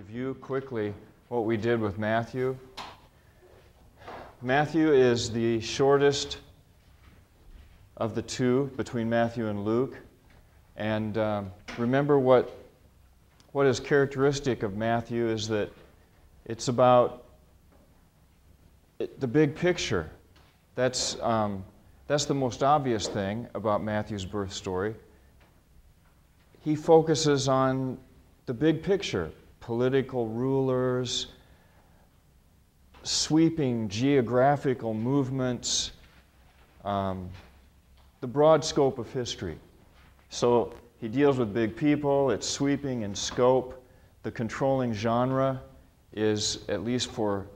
review quickly what we did with Matthew. Matthew is the shortest of the two between Matthew and Luke. And remember what is characteristic of Matthew is that it's about the big picture. That's the most obvious thing about Matthew's birth story. He focuses on the big picture, political rulers, sweeping geographical movements, the broad scope of history. So he deals with big people, it's sweeping in scope. The controlling genre is, at least for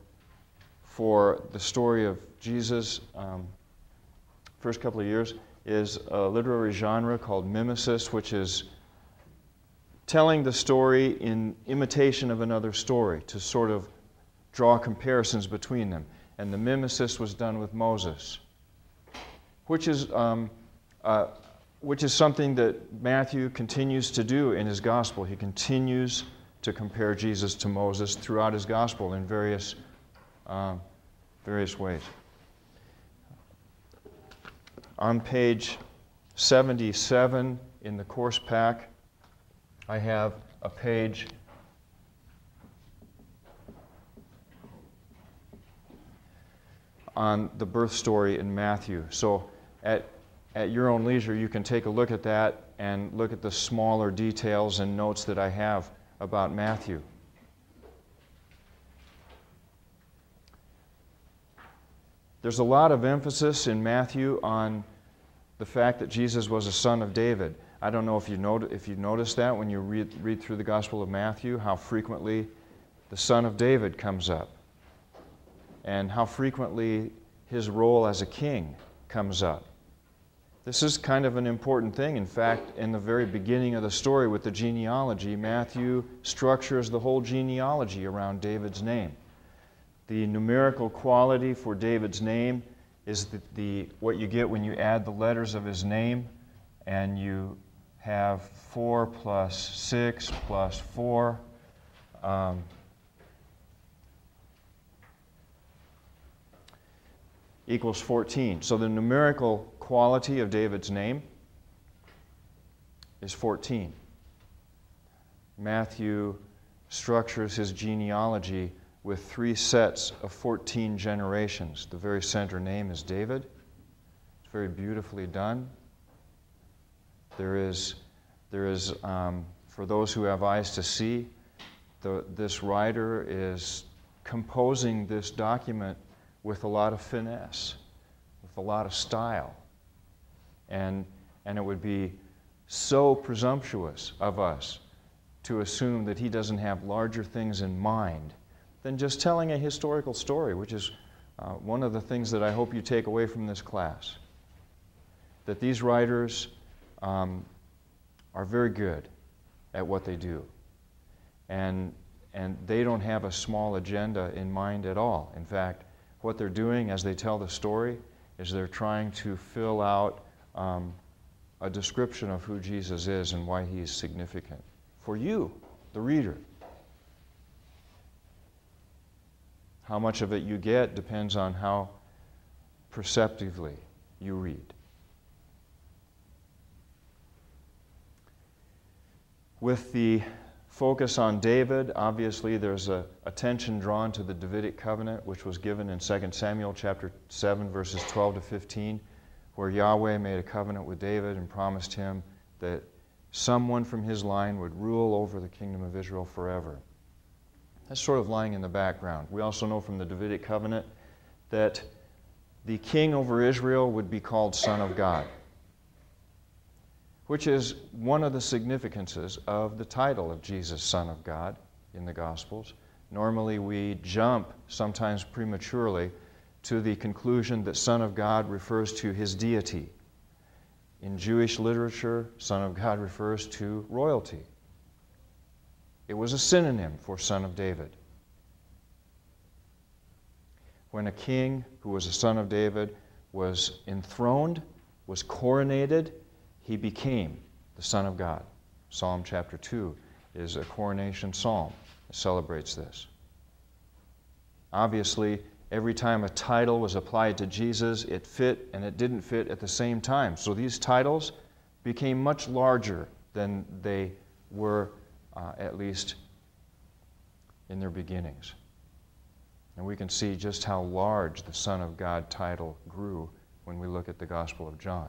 the story of Jesus, first couple of years, is a literary genre called mimesis, which is telling the story in imitation of another story to sort of draw comparisons between them. And the mimesis was done with Moses, which is something that Matthew continues to do in his gospel. He continues to compare Jesus to Moses throughout his gospel in various ways. On page 77 in the course pack, I have a page on the birth story in Matthew. So at your own leisure, you can take a look at that and look at the smaller details and notes that I have about Matthew. There's a lot of emphasis in Matthew on the fact that Jesus was a son of David. I don't know if you noticed that when you read through the Gospel of Matthew, how frequently the son of David comes up, and how frequently his role as a king comes up. This is kind of an important thing. In fact, in the very beginning of the story with the genealogy, Matthew structures the whole genealogy around David's name. The numerical quality for David's name is what you get when you add the letters of his name, and you have 4 plus 6 plus 4. Equals 14. So the numerical quality of David's name is 14. Matthew structures his genealogy with 3 sets of 14 generations. The very center name is David. It's very beautifully done. There is, for those who have eyes to see, this writer is composing this document with a lot of finesse, with a lot of style. And it would be so presumptuous of us to assume that he doesn't have larger things in mind than just telling a historical story, which is one of the things that I hope you take away from this class. That these writers are very good at what they do. And they don't have a small agenda in mind at all. In fact, what they're doing as they tell the story is they're trying to fill out a description of who Jesus is and why he is significant for you, the reader. How much of it you get depends on how perceptively you read. With the focus on David, obviously there's attention drawn to the Davidic covenant, which was given in 2 Samuel chapter 7, verses 12 to 15, where Yahweh made a covenant with David and promised him that someone from his line would rule over the kingdom of Israel forever. That's sort of lying in the background. We also know from the Davidic covenant that the king over Israel would be called Son of God, which is one of the significances of the title of Jesus, Son of God, in the Gospels. Normally we jump, sometimes prematurely, to the conclusion that Son of God refers to his deity. In Jewish literature, Son of God refers to royalty. It was a synonym for Son of David. When a king who was a son of David was enthroned, was coronated, he became the Son of God. Psalm chapter 2 is a coronation psalm. celebrates this. Obviously, every time a title was applied to Jesus, it fit and it didn't fit at the same time. So these titles became much larger than they were, at least in their beginnings. And we can see just how large the Son of God title grew when we look at the Gospel of John.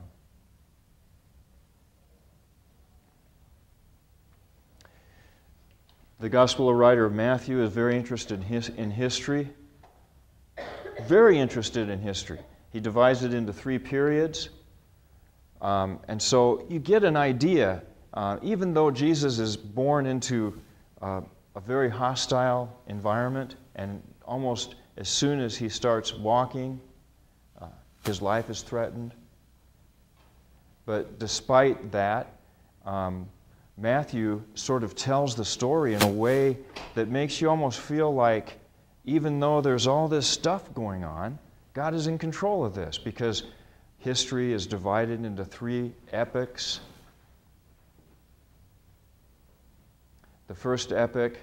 The Gospel writer of Matthew is very interested in history. Very interested in history. He divides it into 3 periods. And so you get an idea, even though Jesus is born into a very hostile environment, and almost as soon as he starts walking, his life is threatened. But despite that, Matthew sort of tells the story in a way that makes you almost feel like, even though there's all this stuff going on, God is in control of this, because history is divided into 3 epics. The first epic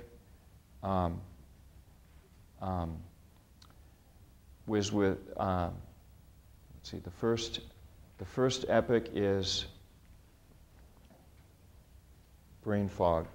was with, let's see, the first epic is brain fog.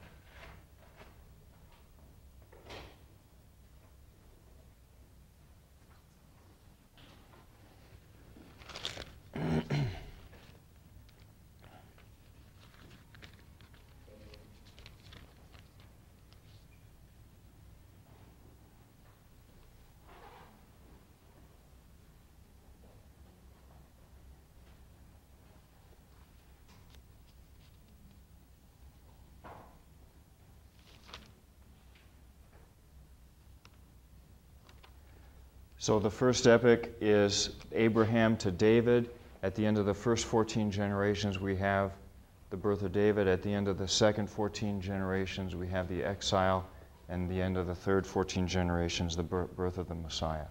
So the first epic is Abraham to David. At the end of the first 14 generations, we have the birth of David. At the end of the second 14 generations, we have the exile. And the end of the third 14 generations, the birth of the Messiah.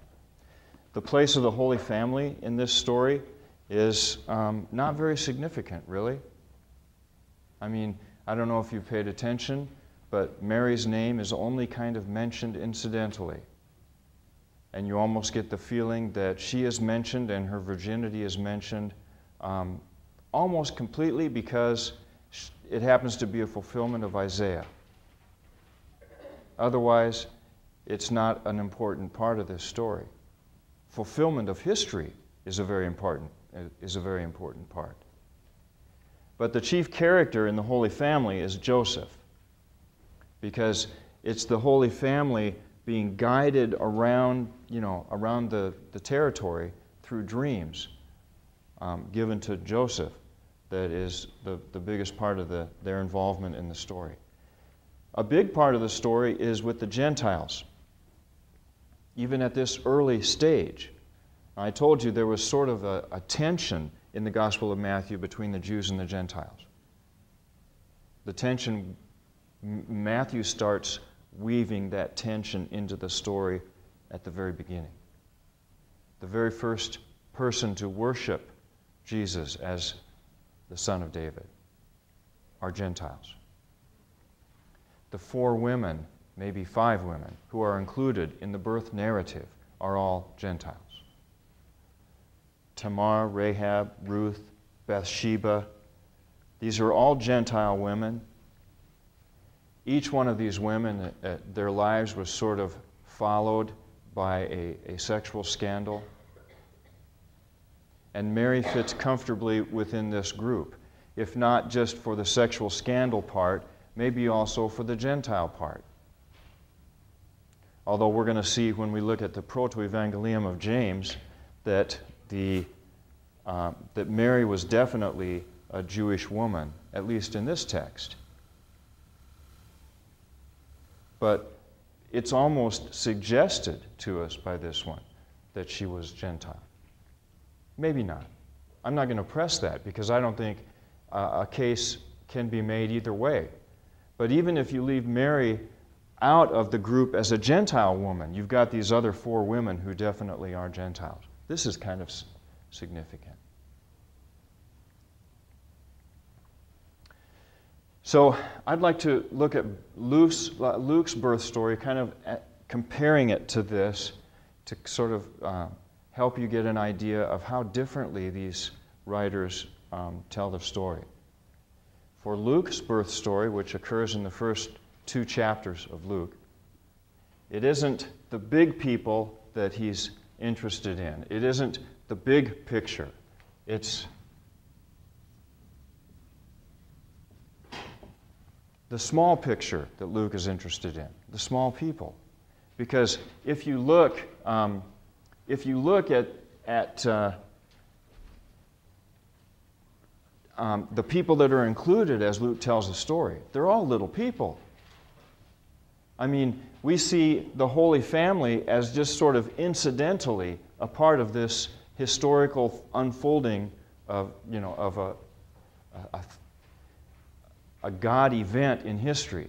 The place of the Holy Family in this story is not very significant, really. I mean, I don't know if you paid attention, but Mary's name is only kind of mentioned incidentally. And you almost get the feeling that she is mentioned and her virginity is mentioned almost completely because it happens to be a fulfillment of Isaiah. Otherwise, it's not an important part of this story. Fulfillment of history is a very important part. But the chief character in the Holy Family is Joseph, because it's the Holy Family being guided around, around the territory through dreams given to Joseph that is the biggest part of their involvement in the story. A big part of the story is with the Gentiles, even at this early stage. I told you there was sort of a tension in the Gospel of Matthew between the Jews and the Gentiles. The tension, Matthew starts weaving that tension into the story at the very beginning. The very first person to worship Jesus as the Son of David are Gentiles. The 4 women, maybe 5 women, who are included in the birth narrative are all Gentiles. Tamar, Rahab, Ruth, Bathsheba, these are all Gentile women. Each one of these women, their lives was sort of followed by a sexual scandal. And Mary fits comfortably within this group, if not just for the sexual scandal part, maybe also for the Gentile part. Although we're going to see when we look at the Proto-Evangelium of James that that Mary was definitely a Jewish woman, at least in this text. But it's almost suggested to us by this one that she was Gentile. Maybe not. I'm not going to press that because I don't think a case can be made either way. But even if you leave Mary out of the group as a Gentile woman, you've got these other 4 women who definitely are Gentiles. This is kind of significant. So I'd like to look at Luke's birth story, kind of comparing it to this, to sort of help you get an idea of how differently these writers tell the story. For Luke's birth story, which occurs in the first 2 chapters of Luke, it isn't the big people that he's interested in. It isn't the big picture. It's the small picture that Luke is interested in, the small people. Because if you look at the people that are included as Luke tells the story, they're all little people. I mean, we see the Holy Family as just sort of incidentally a part of this historical unfolding of a God event in history.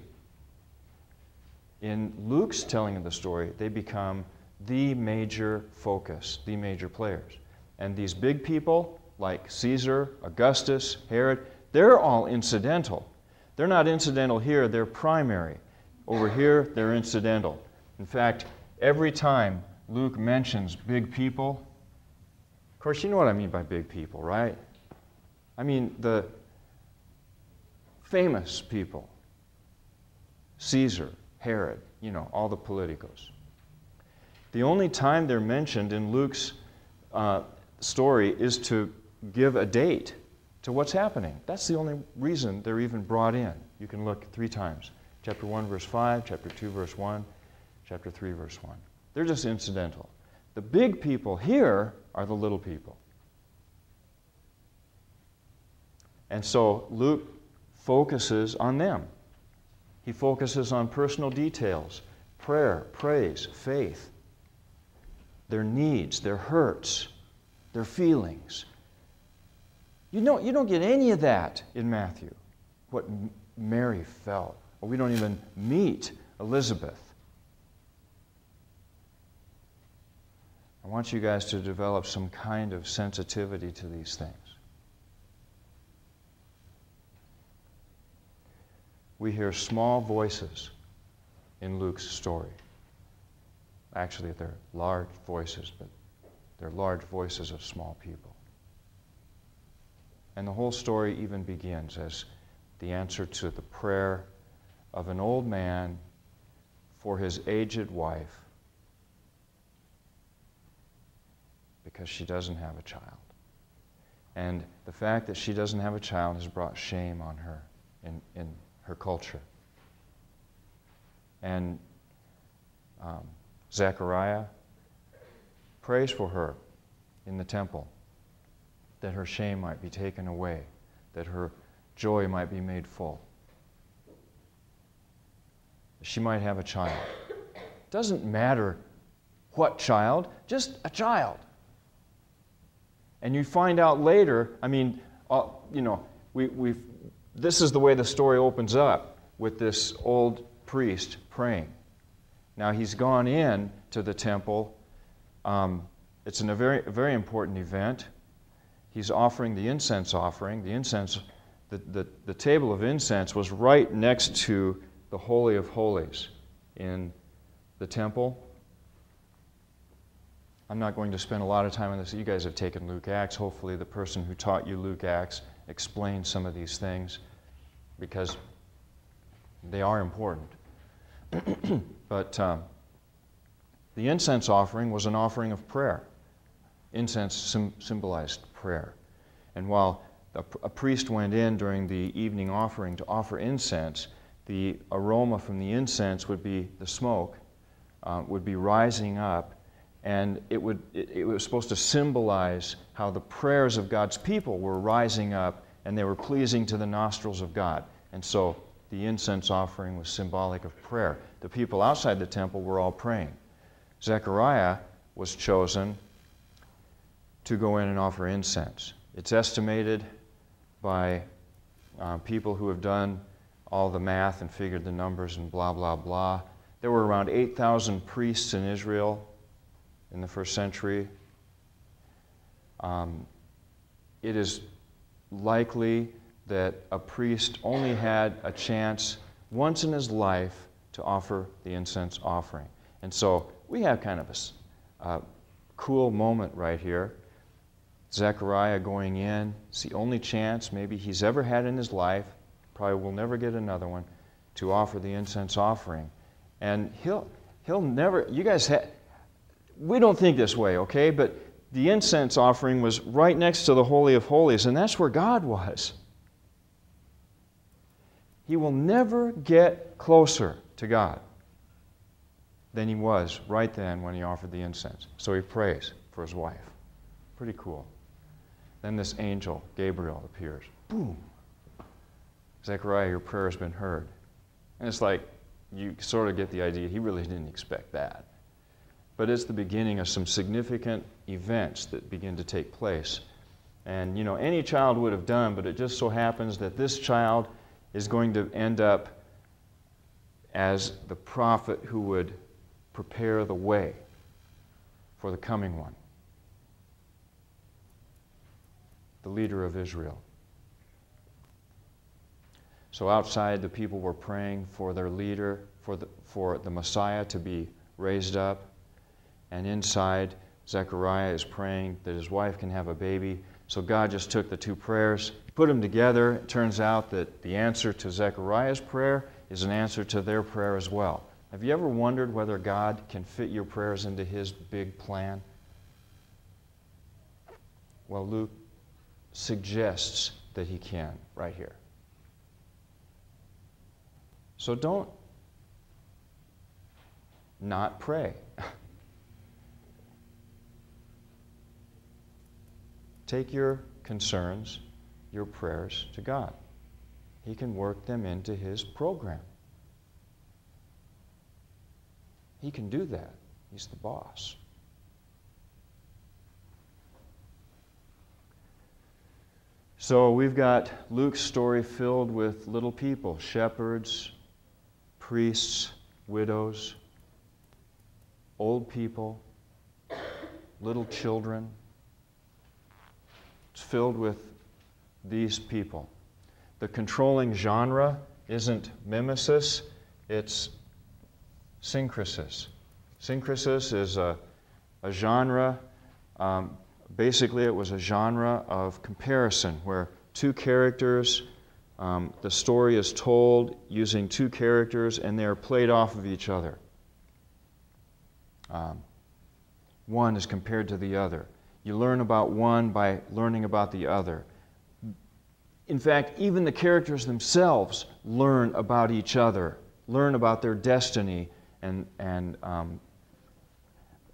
In Luke's telling of the story, they become the major focus, the major players. And these big people, like Caesar, Augustus, Herod, they're all incidental. They're not incidental here, they're primary. Over here, they're incidental. In fact, every time Luke mentions big people, of course, you know what I mean by big people, right? I mean the famous people. Caesar, Herod, all the politicos. The only time they're mentioned in Luke's story is to give a date to what's happening. That's the only reason they're even brought in. You can look 3 times. Chapter 1, verse 5, chapter 2, verse 1, chapter 3, verse 1. They're just incidental. The big people here are the little people. And so Luke focuses on them. He focuses on personal details, prayer, praise, faith, their needs, their hurts, their feelings. You don't get any of that in Matthew, what Mary felt. Or we don't even meet Elizabeth. I want you guys to develop some kind of sensitivity to these things. We hear small voices in Luke's story. Actually, they're large voices, but they're large voices of small people. And the whole story even begins as the answer to the prayer of an old man for his aged wife because she doesn't have a child. And the fact that she doesn't have a child has brought shame on her in her culture. And Zechariah prays for her in the temple that her shame might be taken away, that her joy might be made full. She might have a child. Doesn't matter what child, just a child. And you find out later, I mean, this is the way the story opens up with this old priest praying. Now he's gone in to the temple. It's a very, very important event. He's offering the incense offering. The incense, the table of incense was right next to the Holy of Holies in the temple. I'm not going to spend a lot of time on this. You guys have taken Luke Acts. Hopefully the person who taught you Luke Acts explained some of these things because they are important. But the incense offering was an offering of prayer. Incense symbolized prayer. And while a priest went in during the evening offering to offer incense, the aroma from the incense would be, the smoke, would be rising up, and it was supposed to symbolize how the prayers of God's people were rising up and they were pleasing to the nostrils of God. And so the incense offering was symbolic of prayer. The people outside the temple were all praying. Zechariah was chosen to go in and offer incense. It's estimated by people who have done all the math and figured the numbers and blah, blah, blah. There were around 8,000 priests in Israel in the first century. It is likely that a priest only had a chance once in his life to offer the incense offering. And so we have kind of a cool moment right here. Zechariah going in. It's the only chance maybe he's ever had in his life, probably will never get another one, to offer the incense offering. And he'll never, you guys, we don't think this way, okay? But the incense offering was right next to the Holy of Holies, and that's where God was. He will never get closer to God than he was right then when he offered the incense. So he prays for his wife. Pretty cool. Then this angel, Gabriel, appears. Boom! Zechariah, your prayer has been heard. And it's like, you sort of get the idea, he really didn't expect that. But it's the beginning of some significant events that begin to take place. And, you know, any child would have done, but it just so happens that this child is going to end up as the prophet who would prepare the way for the coming one, the leader of Israel. So outside, the people were praying for their leader, for the Messiah to be raised up. And inside, Zechariah is praying that his wife can have a baby. So God just took the two prayers, put them together. It turns out that the answer to Zechariah's prayer is an answer to their prayer as well. Have you ever wondered whether God can fit your prayers into his big plan? Well, Luke suggests that he can right here. So don't not pray. Take your concerns, your prayers to God. He can work them into his program. He can do that. He's the boss. So we've got Luke's story filled with little people, shepherds, priests, widows, old people, little children. It's filled with these people. The controlling genre isn't mimesis, it's synkrisis. Synkrisis is a genre, basically it was a genre of comparison where two characters, the story is told using two characters and they're played off of each other. One is compared to the other. You learn about one by learning about the other. In fact, even the characters themselves learn about each other, learn about their destiny, and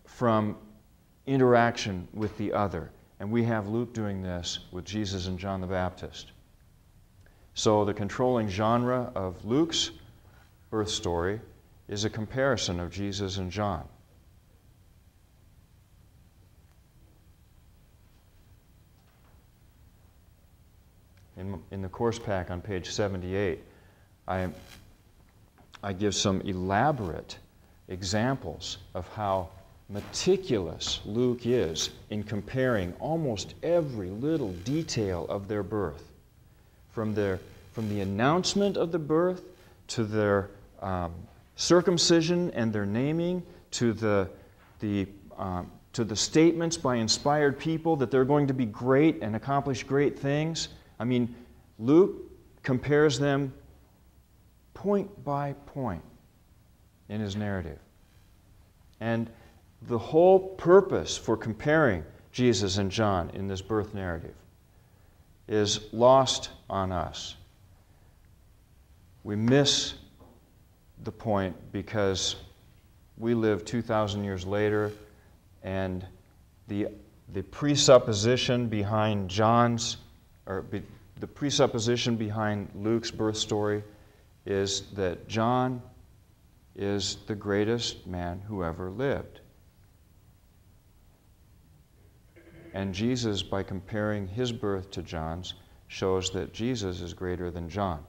from interaction with the other. And we have Luke doing this with Jesus and John the Baptist. So the controlling genre of Luke's birth story is a comparison of Jesus and John. In the course pack on page 78, I give some elaborate examples of how meticulous Luke is in comparing almost every little detail of their birth. From the announcement of the birth to their circumcision and their naming, to the statements by inspired people that they're going to be great and accomplish great things. I mean, Luke compares them point by point in his narrative. And the whole purpose for comparing Jesus and John in this birth narrative is lost on us. We miss the point because we live 2,000 years later, and the presupposition behind the presupposition behind Luke's birth story is that John is the greatest man who ever lived. And Jesus, by comparing his birth to John's, shows that Jesus is greater than John.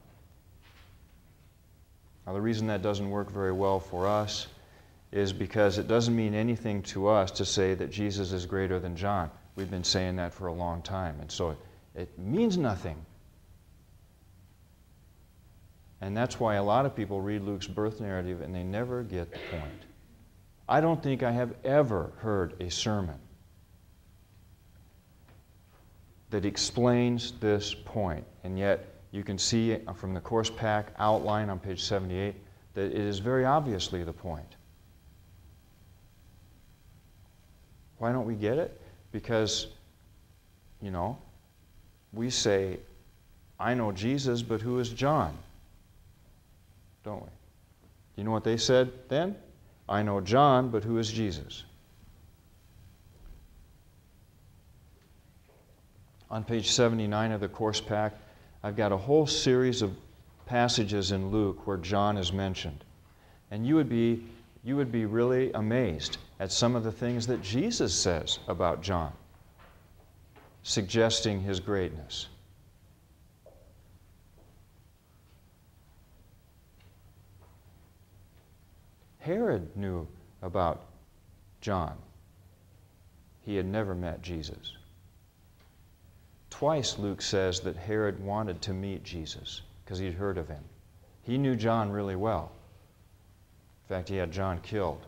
Now, the reason that doesn't work very well for us is because it doesn't mean anything to us to say that Jesus is greater than John. We've been saying that for a long time, and so it means nothing. And that's why a lot of people read Luke's birth narrative and they never get the point. I don't think I have ever heard a sermon that explains this point. And yet you can see from the course pack outline on page 78 that it is very obviously the point. Why don't we get it? Because, you know, we say, I know Jesus, but who is John? Don't we? You know what they said then? I know John, but who is Jesus? On page 79 of the course pack, I've got a whole series of passages in Luke where John is mentioned. And you would be really amazed at some of the things that Jesus says about John, suggesting his greatness. Herod knew about John. He had never met Jesus. Twice Luke says that Herod wanted to meet Jesus because he'd heard of him. He knew John really well. In fact, he had John killed.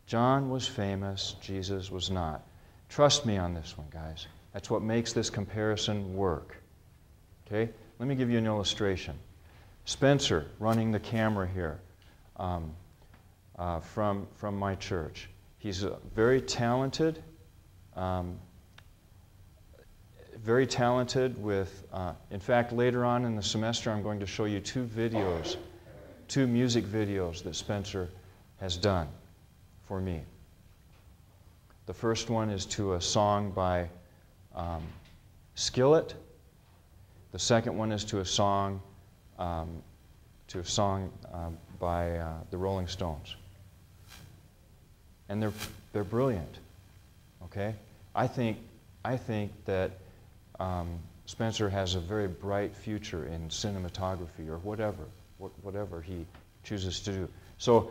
John was famous, Jesus was not. Trust me on this one, guys. That's what makes this comparison work. Okay? Let me give you an illustration. Spencer, running the camera here from my church. He's very talented with, in fact, later on in the semester I'm going to show you two music videos that Spencer has done for me. The first one is to a song by Skillet. The second one is to a song by the Rolling Stones. And they're brilliant. Okay? I think that Spencer has a very bright future in cinematography or whatever he chooses to do. So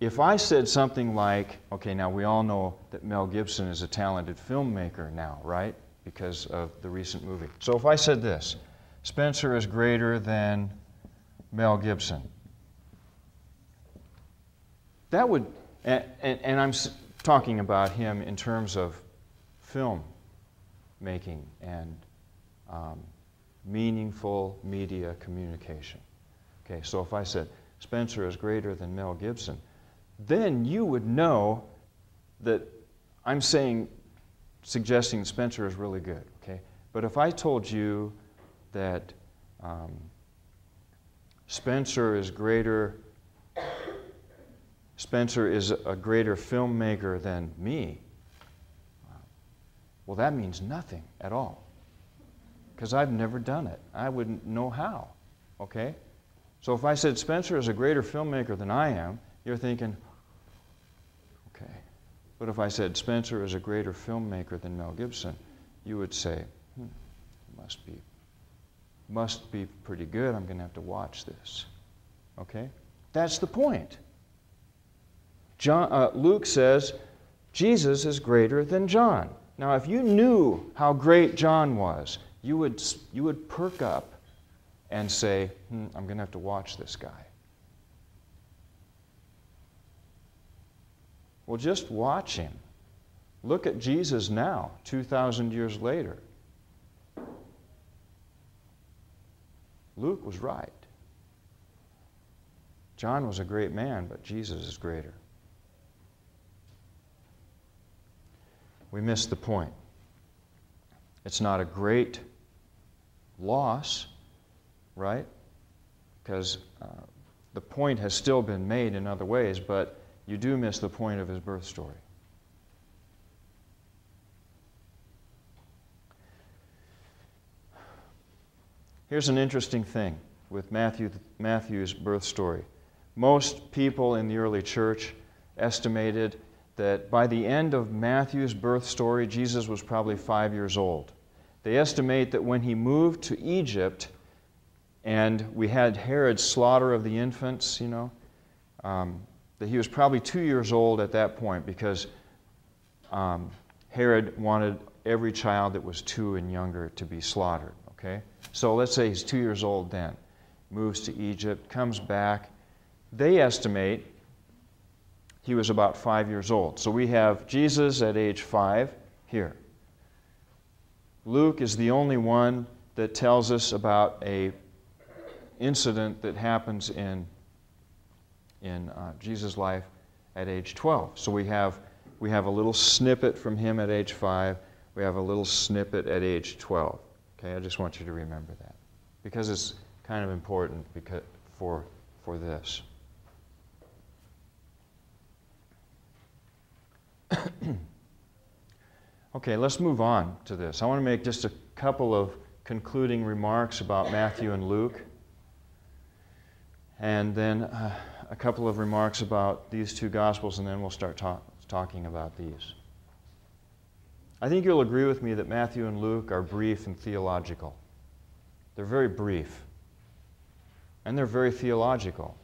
if I said something like, okay, now we all know that Mel Gibson is a talented filmmaker now, right? Because of the recent movie. So if I said this, Spencer is greater than Mel Gibson. That would, and I'm talking about him in terms of film making and meaningful media communication. Okay, so if I said Spencer is greater than Mel Gibson, then you would know that I'm suggesting Spencer is really good. Okay, but if I told you that Spencer is a greater filmmaker than me, well, that means nothing at all, because I've never done it. I wouldn't know how, okay? So if I said Spencer is a greater filmmaker than I am, you're thinking, okay. But if I said Spencer is a greater filmmaker than Mel Gibson, you would say, must be pretty good. I'm going to have to watch this, okay? That's the point. Luke says Jesus is greater than John. Now, if you knew how great John was, you would perk up and say, I'm going to have to watch this guy. Well, just watch him. Look at Jesus now, 2,000 years later. Luke was right. John was a great man, but Jesus is greater. We missed the point. It's not a great loss, right? Because the point has still been made in other ways, but you do miss the point of his birth story. Here's an interesting thing with Matthew's birth story. Most people in the early church estimated that by the end of Matthew's birth story, Jesus was probably 5 years old. They estimate that when he moved to Egypt and we had Herod's slaughter of the infants, that he was probably 2 years old at that point because Herod wanted every child that was 2 and younger to be slaughtered. Okay? So let's say he's 2 years old then. Moves to Egypt, comes back. They estimate he was about 5 years old. So we have Jesus at age 5 here. Luke is the only one that tells us about a incident that happens in Jesus' life at age 12. So we have a little snippet from him at age 5. We have a little snippet at age 12. Okay, I just want you to remember that because it's kind of important for this. Okay, let's move on to this. I want to make just a couple of concluding remarks about Matthew and Luke, and then a couple of remarks about these two Gospels, and then we'll start talking about these. I think you'll agree with me that Matthew and Luke are brief and theological. They're very brief, and they're very theological.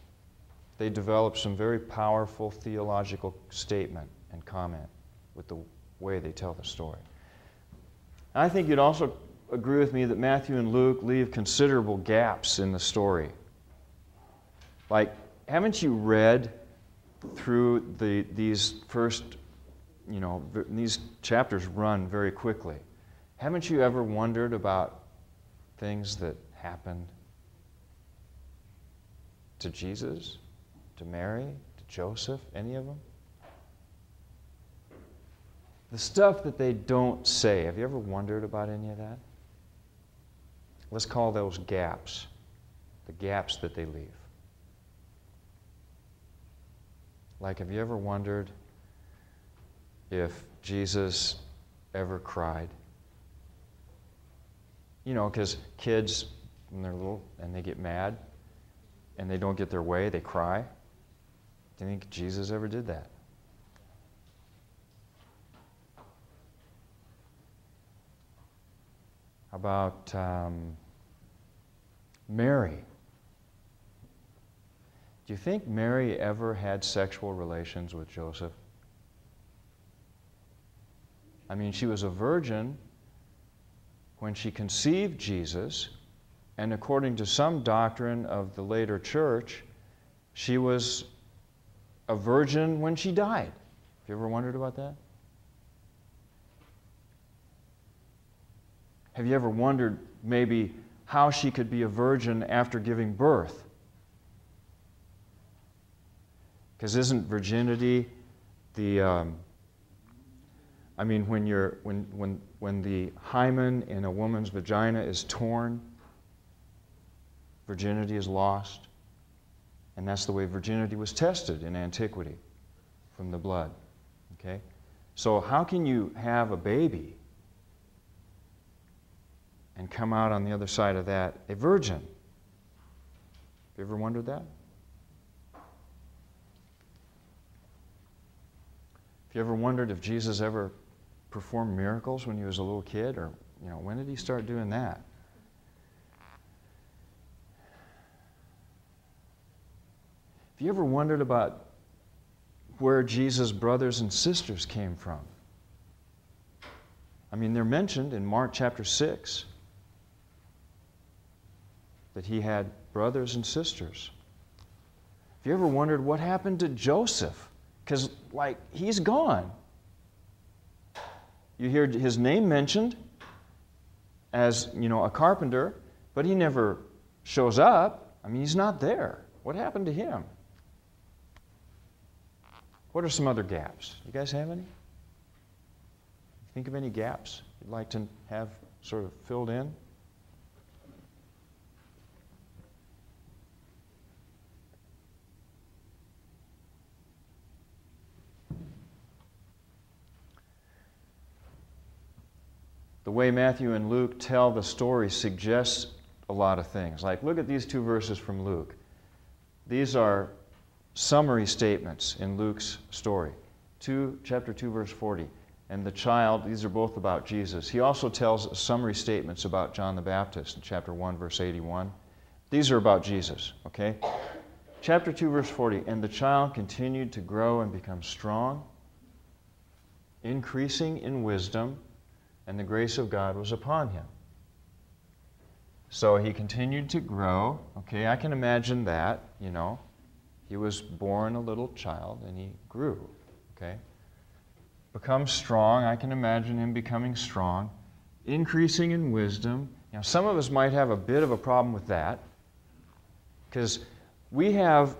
They develop some very powerful theological statement and comment with the way they tell the story. I think you'd also agree with me that Matthew and Luke leave considerable gaps in the story. Like, haven't you read through these first, these chapters run very quickly. Haven't you ever wondered about things that happened to Jesus, to Mary, to Joseph, any of them? The stuff that they don't say, have you ever wondered about any of that? Let's call those gaps, the gaps that they leave. Like, have you ever wondered if Jesus ever cried? Because kids, when they're little and they get mad and they don't get their way, they cry. Do you think Jesus ever did that? How about Mary? Do you think Mary ever had sexual relations with Joseph? I mean, she was a virgin when she conceived Jesus, and according to some doctrine of the later church, she was a virgin when she died. Have you ever wondered about that? Have you ever wondered maybe how she could be a virgin after giving birth? Because isn't virginity when the hymen in a woman's vagina is torn, virginity is lost. And that's the way virginity was tested in antiquity, from the blood. Okay? So how can you have a baby and come out on the other side of that a virgin? Have you ever wondered that? Have you ever wondered if Jesus ever performed miracles when he was a little kid? Or, when did he start doing that? Have you ever wondered about where Jesus' brothers and sisters came from? I mean, they're mentioned in Mark chapter 6 that he had brothers and sisters. Have you ever wondered what happened to Joseph? Because, he's gone. You hear his name mentioned as, a carpenter, but he never shows up. I mean, he's not there. What happened to him? What are some other gaps? You guys have any? Think of any gaps you'd like to have sort of filled in? The way Matthew and Luke tell the story suggests a lot of things. Like, look at these two verses from Luke. These are summary statements in Luke's story. Chapter 2, verse 40. And the child, these are both about Jesus. He also tells summary statements about John the Baptist in chapter 1, verse 81. These are about Jesus, okay? Chapter 2, verse 40. And the child continued to grow and become strong, increasing in wisdom, and the grace of God was upon him. So he continued to grow. Okay, I can imagine that, you know. He was born a little child and he grew, okay. Become strong. I can imagine him becoming strong, increasing in wisdom. Now, some of us might have a bit of a problem with that because we have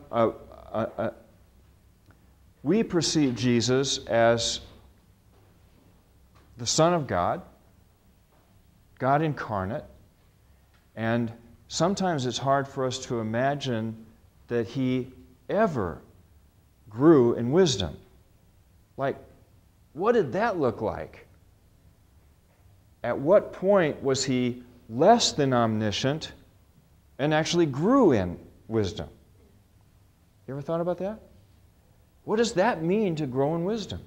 we perceive Jesus as the Son of God, God incarnate, and sometimes it's hard for us to imagine that he ever grew in wisdom. Like, what did that look like? At what point was he less than omniscient and actually grew in wisdom? You ever thought about that? What does that mean to grow in wisdom?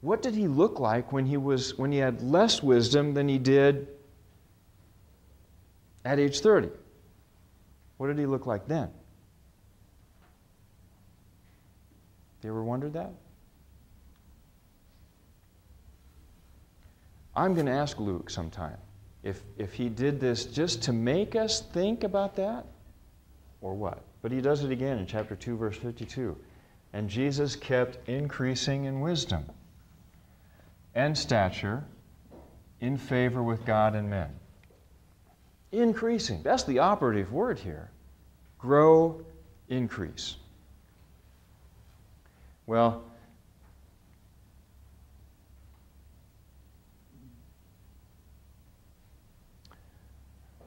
What did he look like when he had less wisdom than he did at age 30? What did he look like then? You ever wondered that? I'm going to ask Luke sometime if he did this just to make us think about that or what. But he does it again in chapter 2, verse 52. And Jesus kept increasing in wisdom and stature in favor with God and men. Increasing. That's the operative word here. Grow, increase. Well,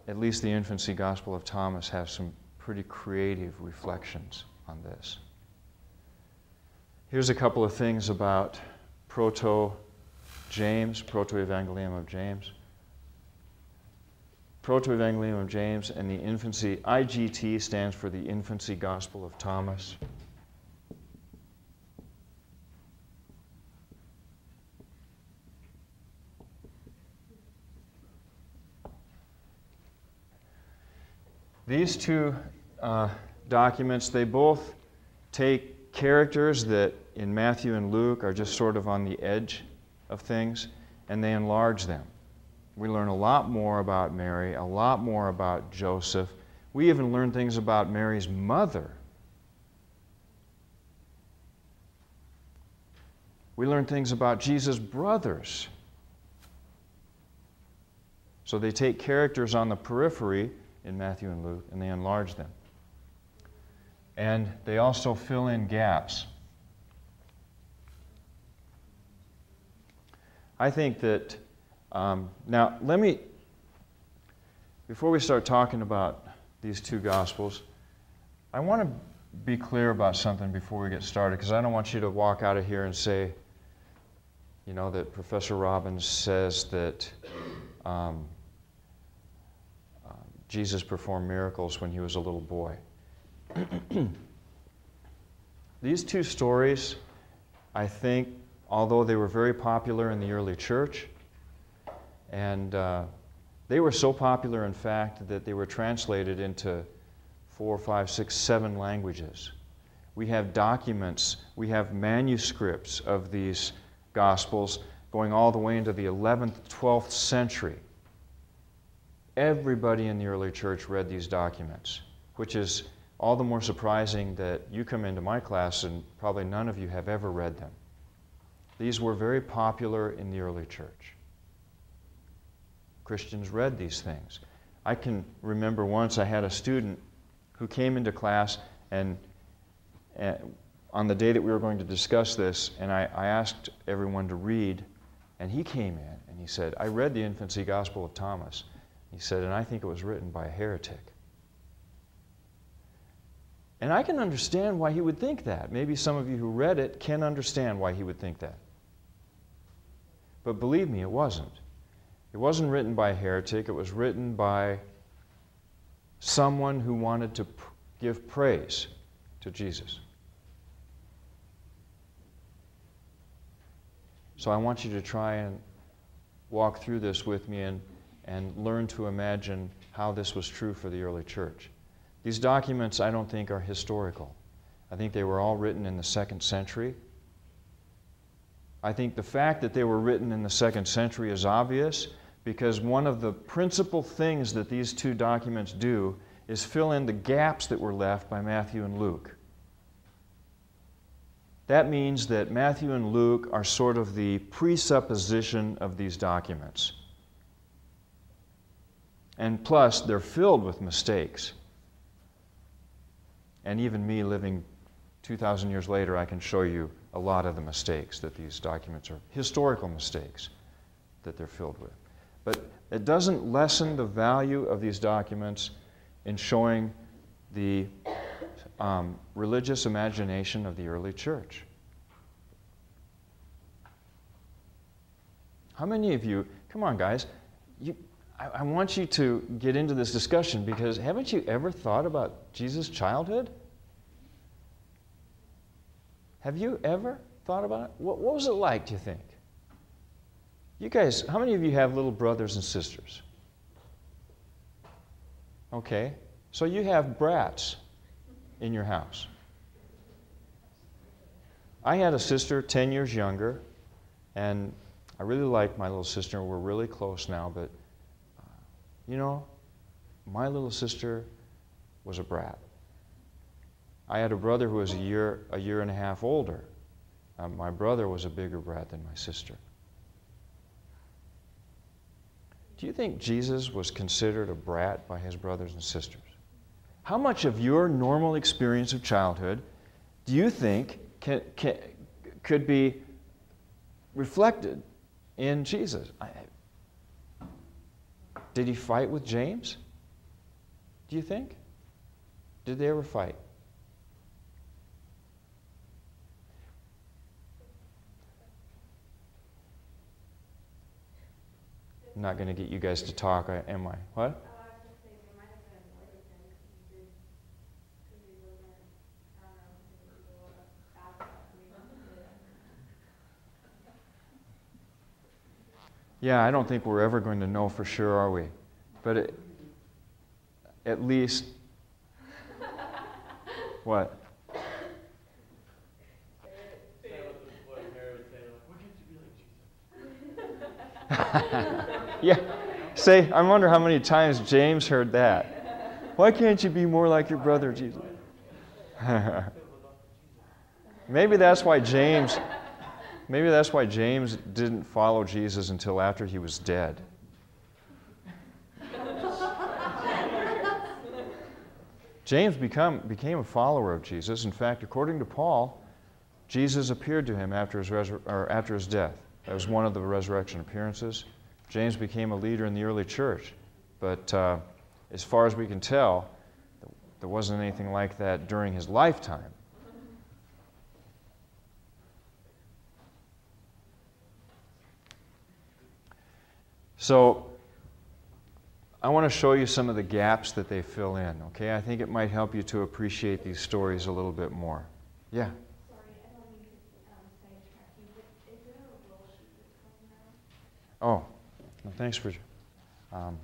at least the Infancy Gospel of Thomas has some pretty creative reflections on this. Here's a couple of things about Proto-James, Proto-Evangelium of James. Proto-Evangelium of James and the Infancy, IGT stands for the Infancy Gospel of Thomas. These two documents, they both take characters that in Matthew and Luke are just sort of on the edge of things, and they enlarge them. We learn a lot more about Mary, a lot more about Joseph. We even learn things about Mary's mother. We learn things about Jesus' brothers. So they take characters on the periphery in Matthew and Luke, and they enlarge them. And they also fill in gaps. I think that, now let me, before we start talking about these two Gospels, I want to be clear about something before we get started, because I don't want you to walk out of here and say, you know, that Professor Robbins says that Jesus performed miracles when he was a little boy. These two stories, I think, although they were very popular in the early church, and they were so popular, in fact, that they were translated into 4, 5, 6, 7 languages. We have documents, we have manuscripts of these Gospels going all the way into the 11th, 12th century. Everybody in the early church read these documents, which is all the more surprising that you come into my class and probably none of you have ever read them. These were very popular in the early church. Christians read these things. I can remember once I had a student who came into class and on the day that we were going to discuss this, and I asked everyone to read, and he came in and he said, I read the Infancy Gospel of Thomas. He said, and I think it was written by a heretic. And I can understand why he would think that. Maybe some of you who read it can understand why he would think that. But believe me, it wasn't. It wasn't written by a heretic. It was written by someone who wanted to give praise to Jesus. So I want you to try and walk through this with me and learn to imagine how this was true for the early church. These documents, I don't think, are historical. I think they were all written in the 2nd century. I think the fact that they were written in the 2nd century is obvious because one of the principal things that these two documents do is fill in the gaps that were left by Matthew and Luke. That means that Matthew and Luke are sort of the presupposition of these documents. And plus, they're filled with mistakes. And even me living 2,000 years later, I can show you a lot of the mistakes that these documents are, historical mistakes that they're filled with. But it doesn't lessen the value of these documents in showing the religious imagination of the early church. How many of you, come on guys, I want you to get into this discussion, because haven't you ever thought about Jesus' childhood? Have you ever thought about it? What was it like, do you think? You guys, how many of you have little brothers and sisters? Okay, so you have brats in your house. I had a sister 10 years younger, and I really liked my little sister. We're really close now, but you know, my little sister was a brat. I had a brother who was a year and a half older. My brother was a bigger brat than my sister. Do you think Jesus was considered a brat by his brothers and sisters? How much of your normal experience of childhood do you think could be reflected in Jesus? Did he fight with James? Do you think? Did they ever fight? I'm not going to get you guys to talk, am I? What? Yeah, I don't think we're ever going to know for sure, are we? But at least... What? Yeah. Say, I wonder how many times James heard that. Why can't you be more like your brother Jesus? Maybe that's why James didn't follow Jesus until after he was dead. James became a follower of Jesus. In fact, according to Paul, Jesus appeared to him after his death. That was one of the resurrection appearances. James became a leader in the early church. But as far as we can tell, there wasn't anything like that during his lifetime. So I want to show you some of the gaps that they fill in, okay? I think it might help you to appreciate these stories a little bit more. Yeah? Sorry, I don't mean to sidetrack you, but is there a roll sheet that's coming out? Oh, well, thanks for... well,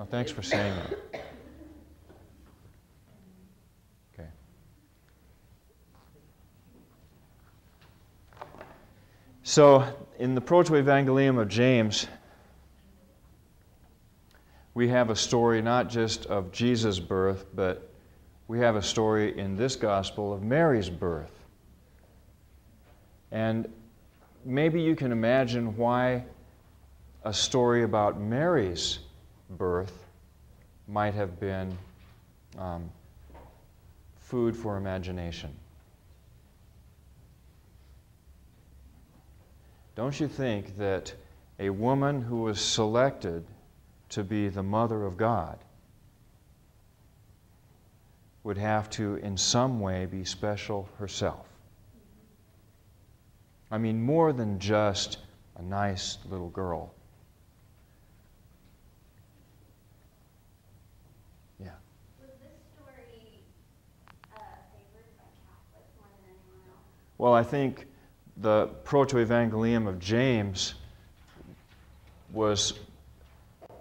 thanks for saying that. Okay. So, in the Proto-Evangelium of James, we have a story not just of Jesus' birth, but we have a story in this gospel of Mary's birth. And maybe you can imagine why a story about Mary's birth might have been food for imagination. Don't you think that a woman who was selected to be the mother of God would have to, in some way, be special herself? I mean, more than just a nice little girl. Yeah. Was this story favored by Catholics more than anyone else? Well, I think the Proto-Evangelium of James was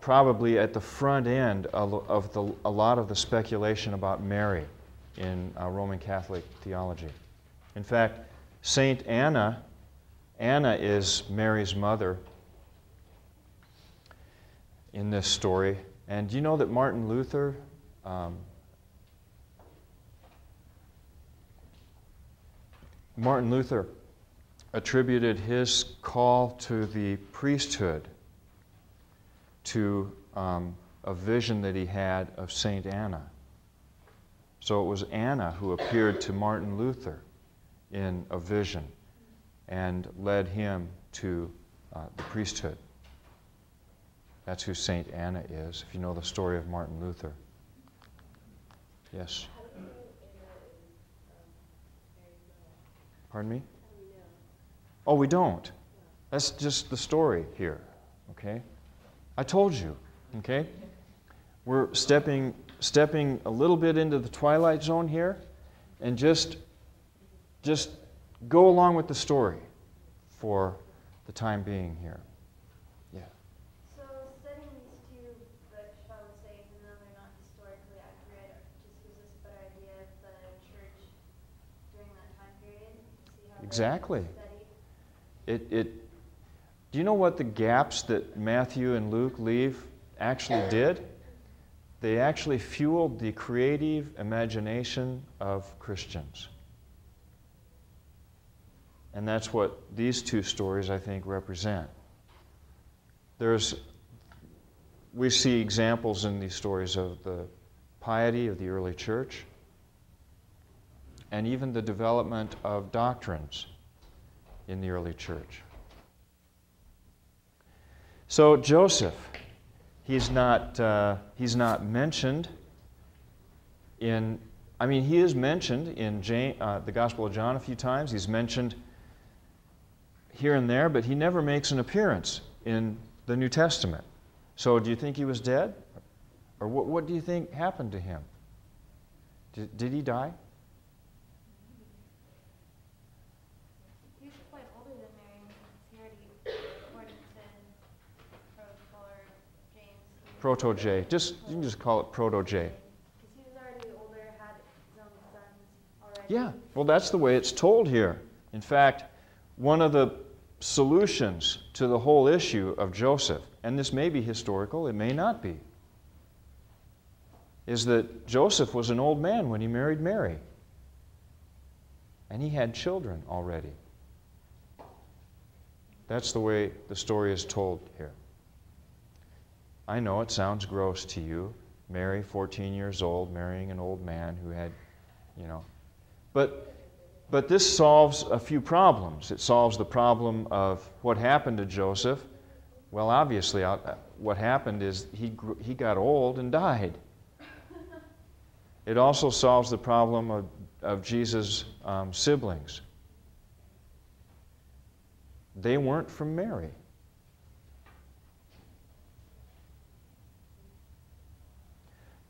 probably at the front end of a lot of the speculation about Mary in Roman Catholic theology. In fact, Saint Anna Anna is Mary's mother in this story. And do you know that Martin Luther attributed his call to the priesthood to a vision that he had of Saint Anna. So it was Anna who appeared to Martin Luther in a vision and led him to the priesthood. That's who Saint Anna is, if you know the story of Martin Luther. Yes? Pardon me? Oh, we don't. That's just the story here, okay? I told you, okay? We're stepping a little bit into the twilight zone here, and just go along with the story for the time being here. Yeah. So studying these two books, shall we say, even though they're not historically accurate, just gives us a better idea of the church during that time period. See how Exactly. studied. Do you know what the gaps that Matthew and Luke leave actually did? They actually fueled the creative imagination of Christians. And that's what these two stories, I think, represent. We see examples in these stories of the piety of the early church and even the development of doctrines in the early church. So Joseph, he's not mentioned in. He is mentioned in the Gospel of John a few times. He's mentioned here and there, but he never makes an appearance in the New Testament. So do you think he was dead? Or what do you think happened to him? Did he die? He was quite older than Mary. He already, according to Proto-J. You can just call it Proto-J. Because he was already older, had his own sons already. Yeah, well, that's the way it's told here. In fact, one of the solutions to the whole issue of Joseph, and this may be historical, it may not be, is that Joseph was an old man when he married Mary. And he had children already. That's the way the story is told here. I know it sounds gross to you. Mary, 14 years old, marrying an old man who had, But this solves a few problems. It solves the problem of what happened to Joseph. Well, obviously, what happened is he got old and died. It also solves the problem of Jesus' siblings. They weren't from Mary.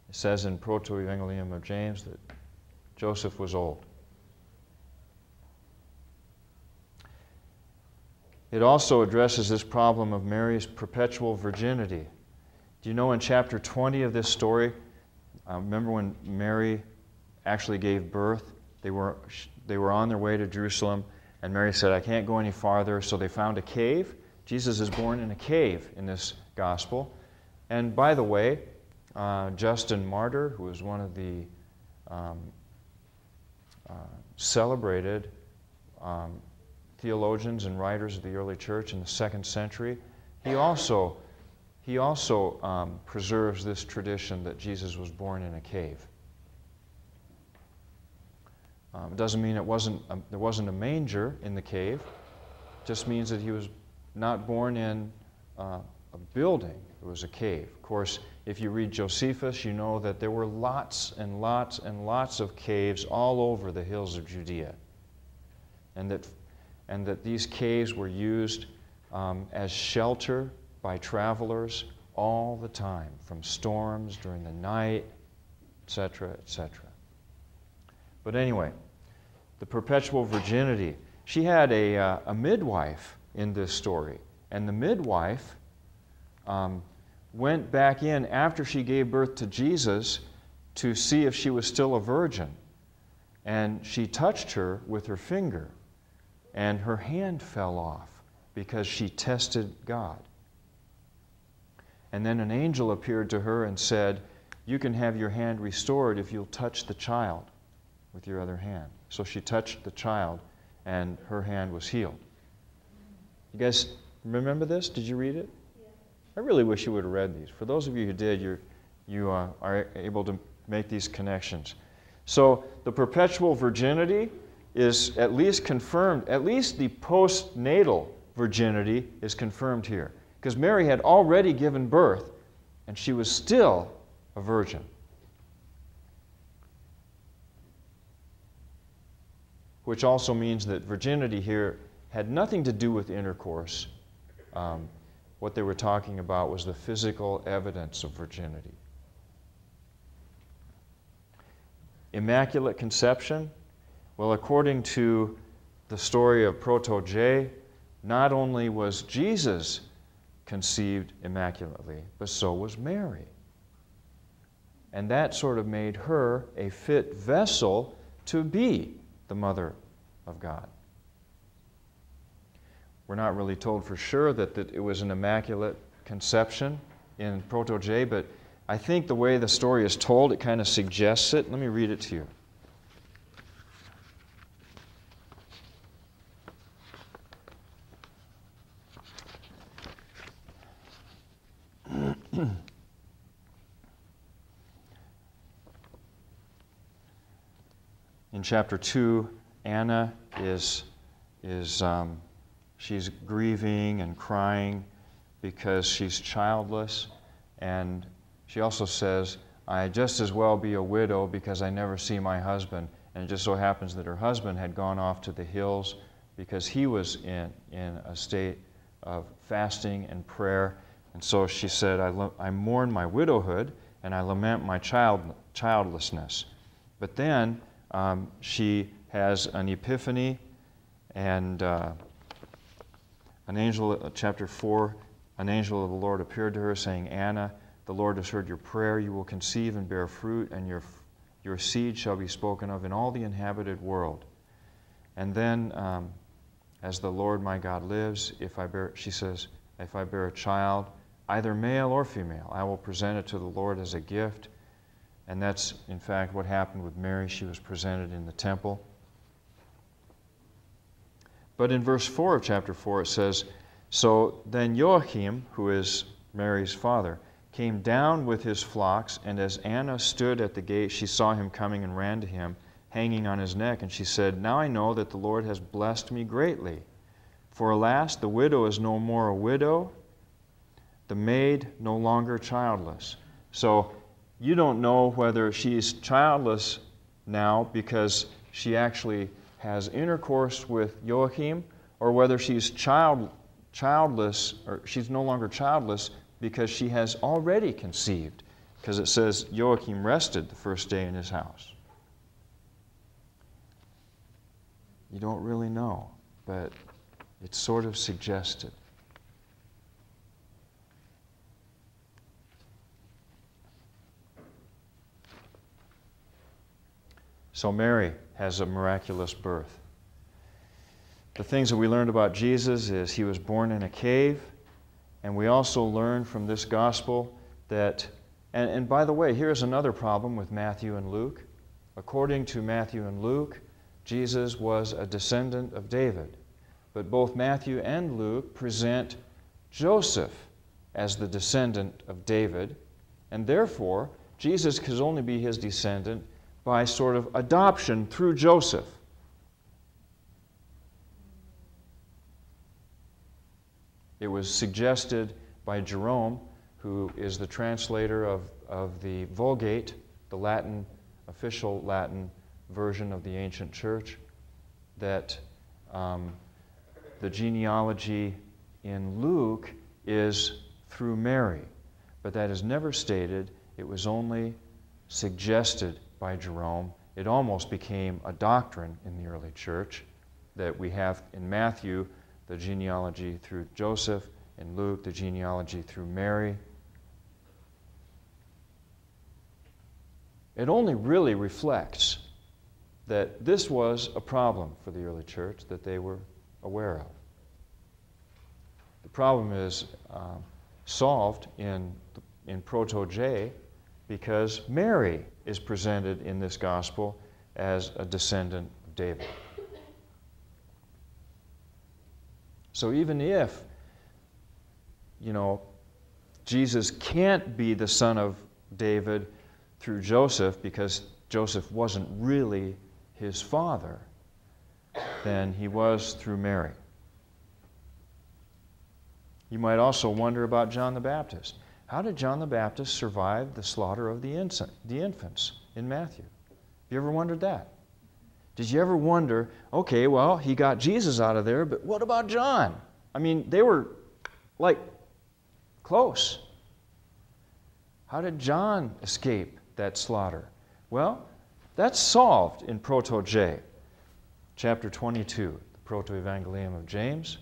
It says in Proto-Evangelium of James that Joseph was old. It also addresses this problem of Mary's perpetual virginity. Do you know in chapter 20 of this story, remember when Mary actually gave birth? They were on their way to Jerusalem, and Mary said, I can't go any farther, so they found a cave. Jesus is born in a cave in this gospel. And by the way, Justin Martyr, who was one of the celebrated theologians and writers of the early church in the 2nd century, he also preserves this tradition that Jesus was born in a cave. It doesn't mean there wasn't a manger in the cave. It just means that he was not born in a building. It was a cave. Of course, if you read Josephus, you know that there were lots and lots and lots of caves all over the hills of Judea, and that these caves were used as shelter by travelers all the time, from storms during the night, etc., etc. But anyway, the perpetual virginity. She had a midwife in this story, and the midwife went back in after she gave birth to Jesus to see if she was still a virgin, and she touched her with her finger. and her hand fell off because she tested God. And then an angel appeared to her and said, "You can have your hand restored if you'll touch the child with your other hand." So she touched the child, and her hand was healed. You guys remember this? Did you read it? Yeah. I really wish you would have read these. For those of you who did, you are able to make these connections. So the perpetual virginity is at least confirmed, at least the postnatal virginity is confirmed here. Because Mary had already given birth, and she was still a virgin. Which also means that virginity here had nothing to do with intercourse. What they were talking about was the physical evidence of virginity. Immaculate conception? Well, according to the story of Proto-J, not only was Jesus conceived immaculately, but so was Mary. And that sort of made her a fit vessel to be the mother of God. We're not really told for sure that it was an immaculate conception in Proto-J, but I think the way the story is told, it kind of suggests it. Let me read it to you. In chapter 2, Anna she's grieving and crying because she's childless, and she also says, "I just as well be a widow because I never see my husband." And it just so happens that her husband had gone off to the hills because he was in a state of fasting and prayer. And so she said, I mourn my widowhood and I lament my childlessness. But then she has an epiphany, and an angel, chapter 4, an angel of the Lord appeared to her saying, "Anna, the Lord has heard your prayer. You will conceive and bear fruit, and your seed shall be spoken of in all the inhabited world." And then, as the Lord my God lives, she says, if I bear a child, either male or female, I will present it to the Lord as a gift. And that's, in fact, what happened with Mary. She was presented in the temple. But in verse 4 of chapter 4, it says, "So then Joachim, who is Mary's father, came down with his flocks, and as Anna stood at the gate, she saw him coming and ran to him, hanging on his neck. And she said, 'Now I know that the Lord has blessed me greatly. For alas, the widow is no more a widow, the maid no longer childless.'" So you don't know whether she's childless now because she actually has intercourse with Joachim, or whether she's childless, or she's no longer childless because she has already conceived, because it says Joachim rested the first day in his house. You don't really know, but it's sort of suggested. So Mary has a miraculous birth. The things that we learned about Jesus is he was born in a cave, and we also learn from this gospel that, and by the way, here's another problem with Matthew and Luke. According to Matthew and Luke, Jesus was a descendant of David. But both Matthew and Luke present Joseph as the descendant of David, and therefore Jesus could only be his descendant by sort of adoption through Joseph. It was suggested by Jerome, who is the translator of the Vulgate, the official Latin version of the ancient church, that the genealogy in Luke is through Mary. But that is never stated. It was only suggested by Jerome. It almost became a doctrine in the early church that we have in Matthew the genealogy through Joseph, in Luke the genealogy through Mary. It only really reflects that this was a problem for the early church, that they were aware of. The problem is solved in Proto-J because Mary is presented in this gospel as a descendant of David. So even if, Jesus can't be the son of David through Joseph because Joseph wasn't really his father, then he was through Mary. You might also wonder about John the Baptist. How did John the Baptist survive the slaughter of the infants in Matthew? Have you ever wondered that? Did you ever wonder, okay, well, he got Jesus out of there, but what about John? I mean, they were like close. How did John escape that slaughter? Well, that's solved in Proto-J, chapter 22, the Proto-Evangelium of James.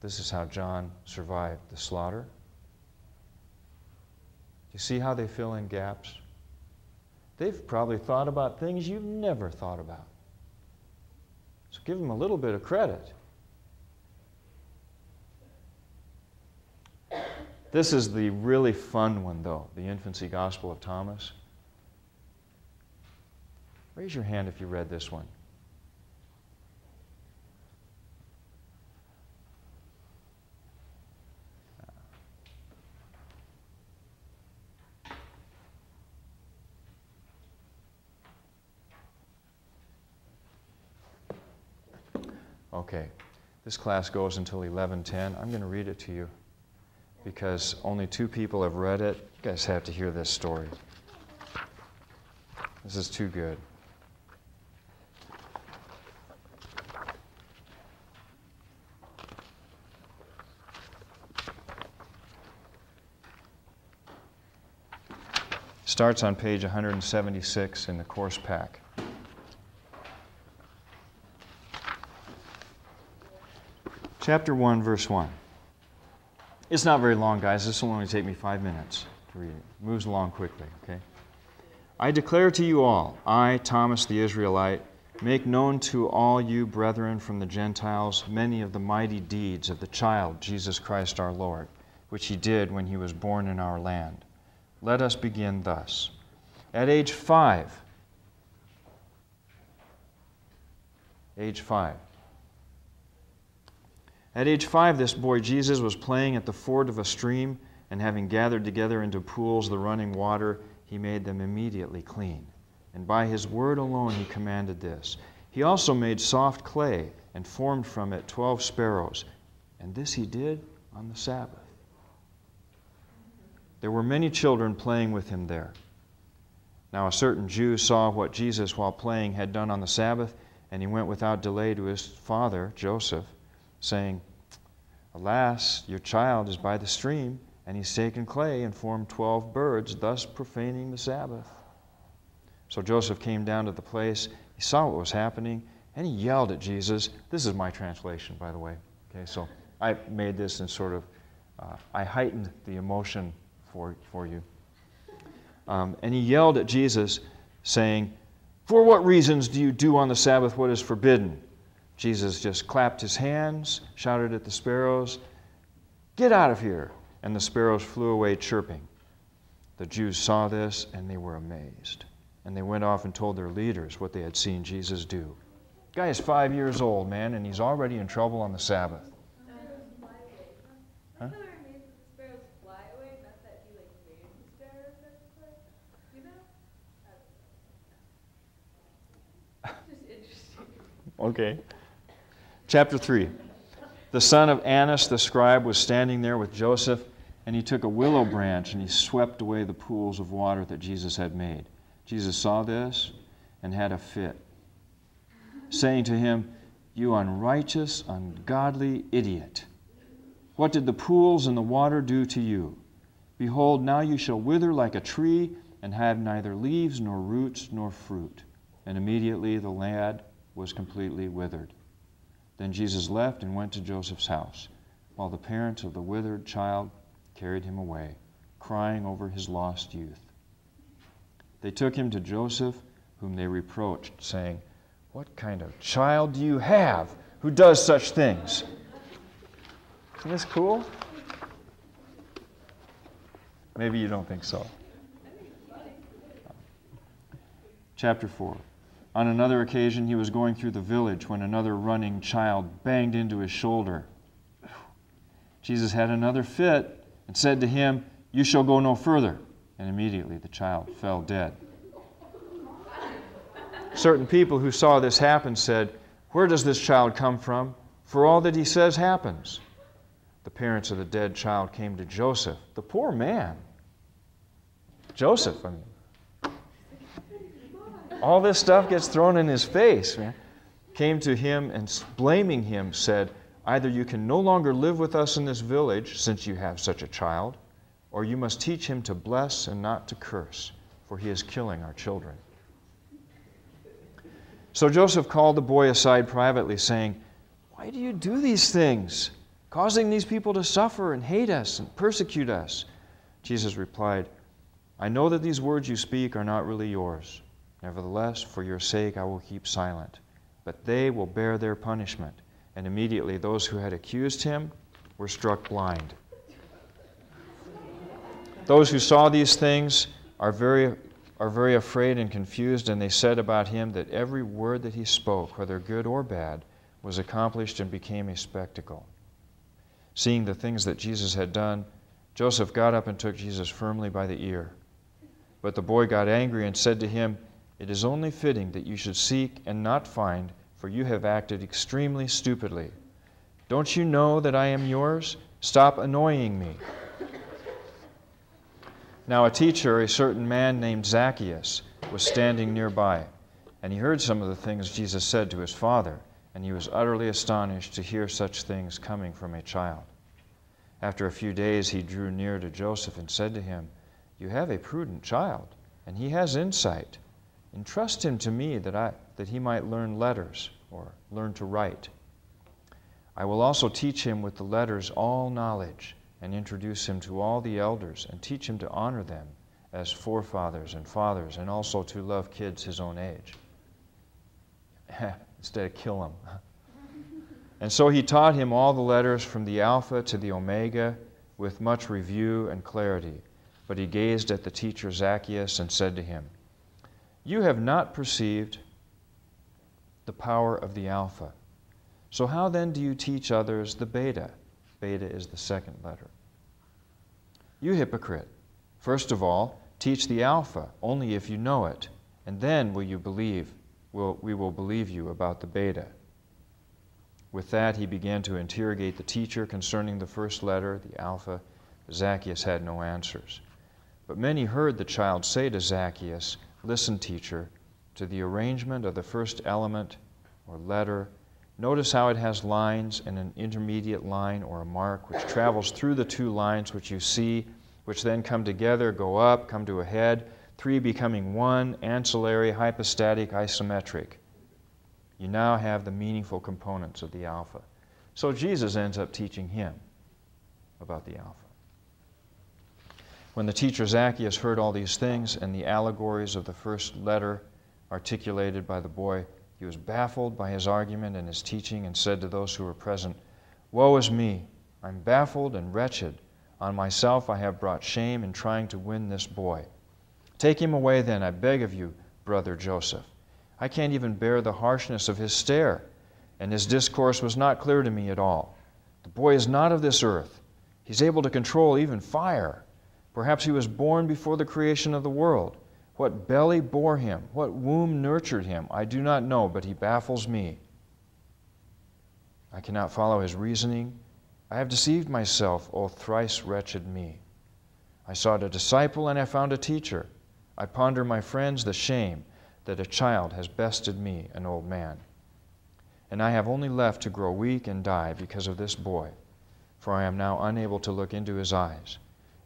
This is how John survived the slaughter. Do you see how they fill in gaps? They've probably thought about things you've never thought about. So give them a little bit of credit. This is the really fun one, though, the Infancy Gospel of Thomas. Raise your hand if you read this one. Okay, this class goes until 11:10. I'm going to read it to you because only 2 people have read it. You guys have to hear this story. This is too good. Starts on page 176 in the course pack. Chapter 1, verse 1. It's not very long, guys. This will only take me 5 minutes to read it. It moves along quickly, okay? I declare to you all, I, Thomas the Israelite, make known to all you brethren from the Gentiles many of the mighty deeds of the child Jesus Christ our Lord, which he did when he was born in our land. Let us begin thus. At age 5, At age 5, this boy Jesus was playing at the ford of a stream, and having gathered together into pools the running water, he made them immediately clean. And by his word alone he commanded this. He also made soft clay and formed from it 12 sparrows, and this he did on the Sabbath. There were many children playing with him there. Now a certain Jew saw what Jesus, while playing, had done on the Sabbath, and he went without delay to his father, Joseph, saying, Alas, your child is by the stream, and he's taken clay and formed 12 birds, thus profaning the Sabbath. So Joseph came down to the place, he saw what was happening, and he yelled at Jesus. This is my translation, by the way. Okay, so I made this in sort of, I heightened the emotion for you. And he yelled at Jesus, saying, For what reasons do you do on the Sabbath what is forbidden? Jesus just clapped his hands, shouted at the sparrows, Get out of here! And the sparrows flew away chirping. The Jews saw this, and they were amazed. And they went off and told their leaders what they had seen Jesus do. The guy is 5 years old, man, and he's already in trouble on the Sabbath. Huh? Okay. Chapter 3. The son of Annas the scribe was standing there with Joseph, and he took a willow branch and he swept away the pools of water that Jesus had made. Jesus saw this and had a fit, saying to him, You unrighteous, ungodly idiot, what did the pools and the water do to you? Behold, now you shall wither like a tree and have neither leaves nor roots nor fruit. And immediately the lad was completely withered. Then Jesus left and went to Joseph's house, while the parents of the withered child carried him away, crying over his lost youth. They took him to Joseph, whom they reproached, saying, What kind of child do you have? who does such things. Isn't this cool? Maybe you don't think so. Chapter 4. On another occasion, he was going through the village when another running child banged into his shoulder. Jesus had another fit and said to him, "You shall go no further." And immediately the child fell dead. Certain people who saw this happen said, "Where does this child come from? For all that he says happens." The parents of the dead child came to Joseph, the poor man. Joseph, all this stuff gets thrown in his face, man. Came to him and blaming him said, "Either you can no longer live with us in this village, since you have such a child, or you must teach him to bless and not to curse, for he is killing our children." So Joseph called the boy aside privately, saying, "Why do you do these things, causing these people to suffer and hate us and persecute us?" Jesus replied, "I know that these words you speak are not really yours. Nevertheless, for your sake I will keep silent. But they will bear their punishment." And immediately those who had accused him were struck blind. Those who saw these things are very afraid and confused, and they said about him that every word that he spoke, whether good or bad, was accomplished and became a spectacle. Seeing the things that Jesus had done, Joseph got up and took Jesus firmly by the ear. But the boy got angry and said to him, "It is only fitting that you should seek and not find, for you have acted extremely stupidly. Don't you know that I am yours? Stop annoying me." Now a teacher, a certain man named Zacchaeus, was standing nearby, and he heard some of the things Jesus said to his father, and he was utterly astonished to hear such things coming from a child. After a few days he drew near to Joseph and said to him, "You have a prudent child, and he has insight. Entrust him to me that he might learn letters, or learn to write. I will also teach him with the letters all knowledge, and introduce him to all the elders, and teach him to honor them as forefathers and fathers, and also to love kids his own age." Instead of kill him. And so he taught him all the letters from the Alpha to the Omega with much review and clarity. But he gazed at the teacher Zacchaeus and said to him, "You have not perceived the power of the Alpha. So how then do you teach others the Beta?" Beta is the second letter. "You hypocrite, first of all, teach the Alpha only if you know it, and then we will believe you about the Beta." With that he began to interrogate the teacher concerning the first letter, the Alpha. Zacchaeus had no answers. But many heard the child say to Zacchaeus, "Listen, teacher, to the arrangement of the first element or letter. Notice how it has lines and an intermediate line or a mark which travels through the two lines which you see, which then come together, go up, come to a head, three becoming one, ancillary, hypostatic, isometric. You now have the meaningful components of the Alpha." So Jesus ends up teaching him about the Alpha. When the teacher Zacchaeus heard all these things and the allegories of the first letter articulated by the boy, he was baffled by his argument and his teaching, and said to those who were present, "Woe is me! I'm baffled and wretched. On myself I have brought shame in trying to win this boy. Take him away then, I beg of you, brother Joseph. I can't even bear the harshness of his stare, and his discourse was not clear to me at all. The boy is not of this earth. He's able to control even fire. Perhaps he was born before the creation of the world. What belly bore him? What womb nurtured him? I do not know, but he baffles me. I cannot follow his reasoning. I have deceived myself, O thrice wretched me. I sought a disciple, and I found a teacher. I ponder, my friends, the shame that a child has bested me, an old man. And I have only left to grow weak and die because of this boy, for I am now unable to look into his eyes.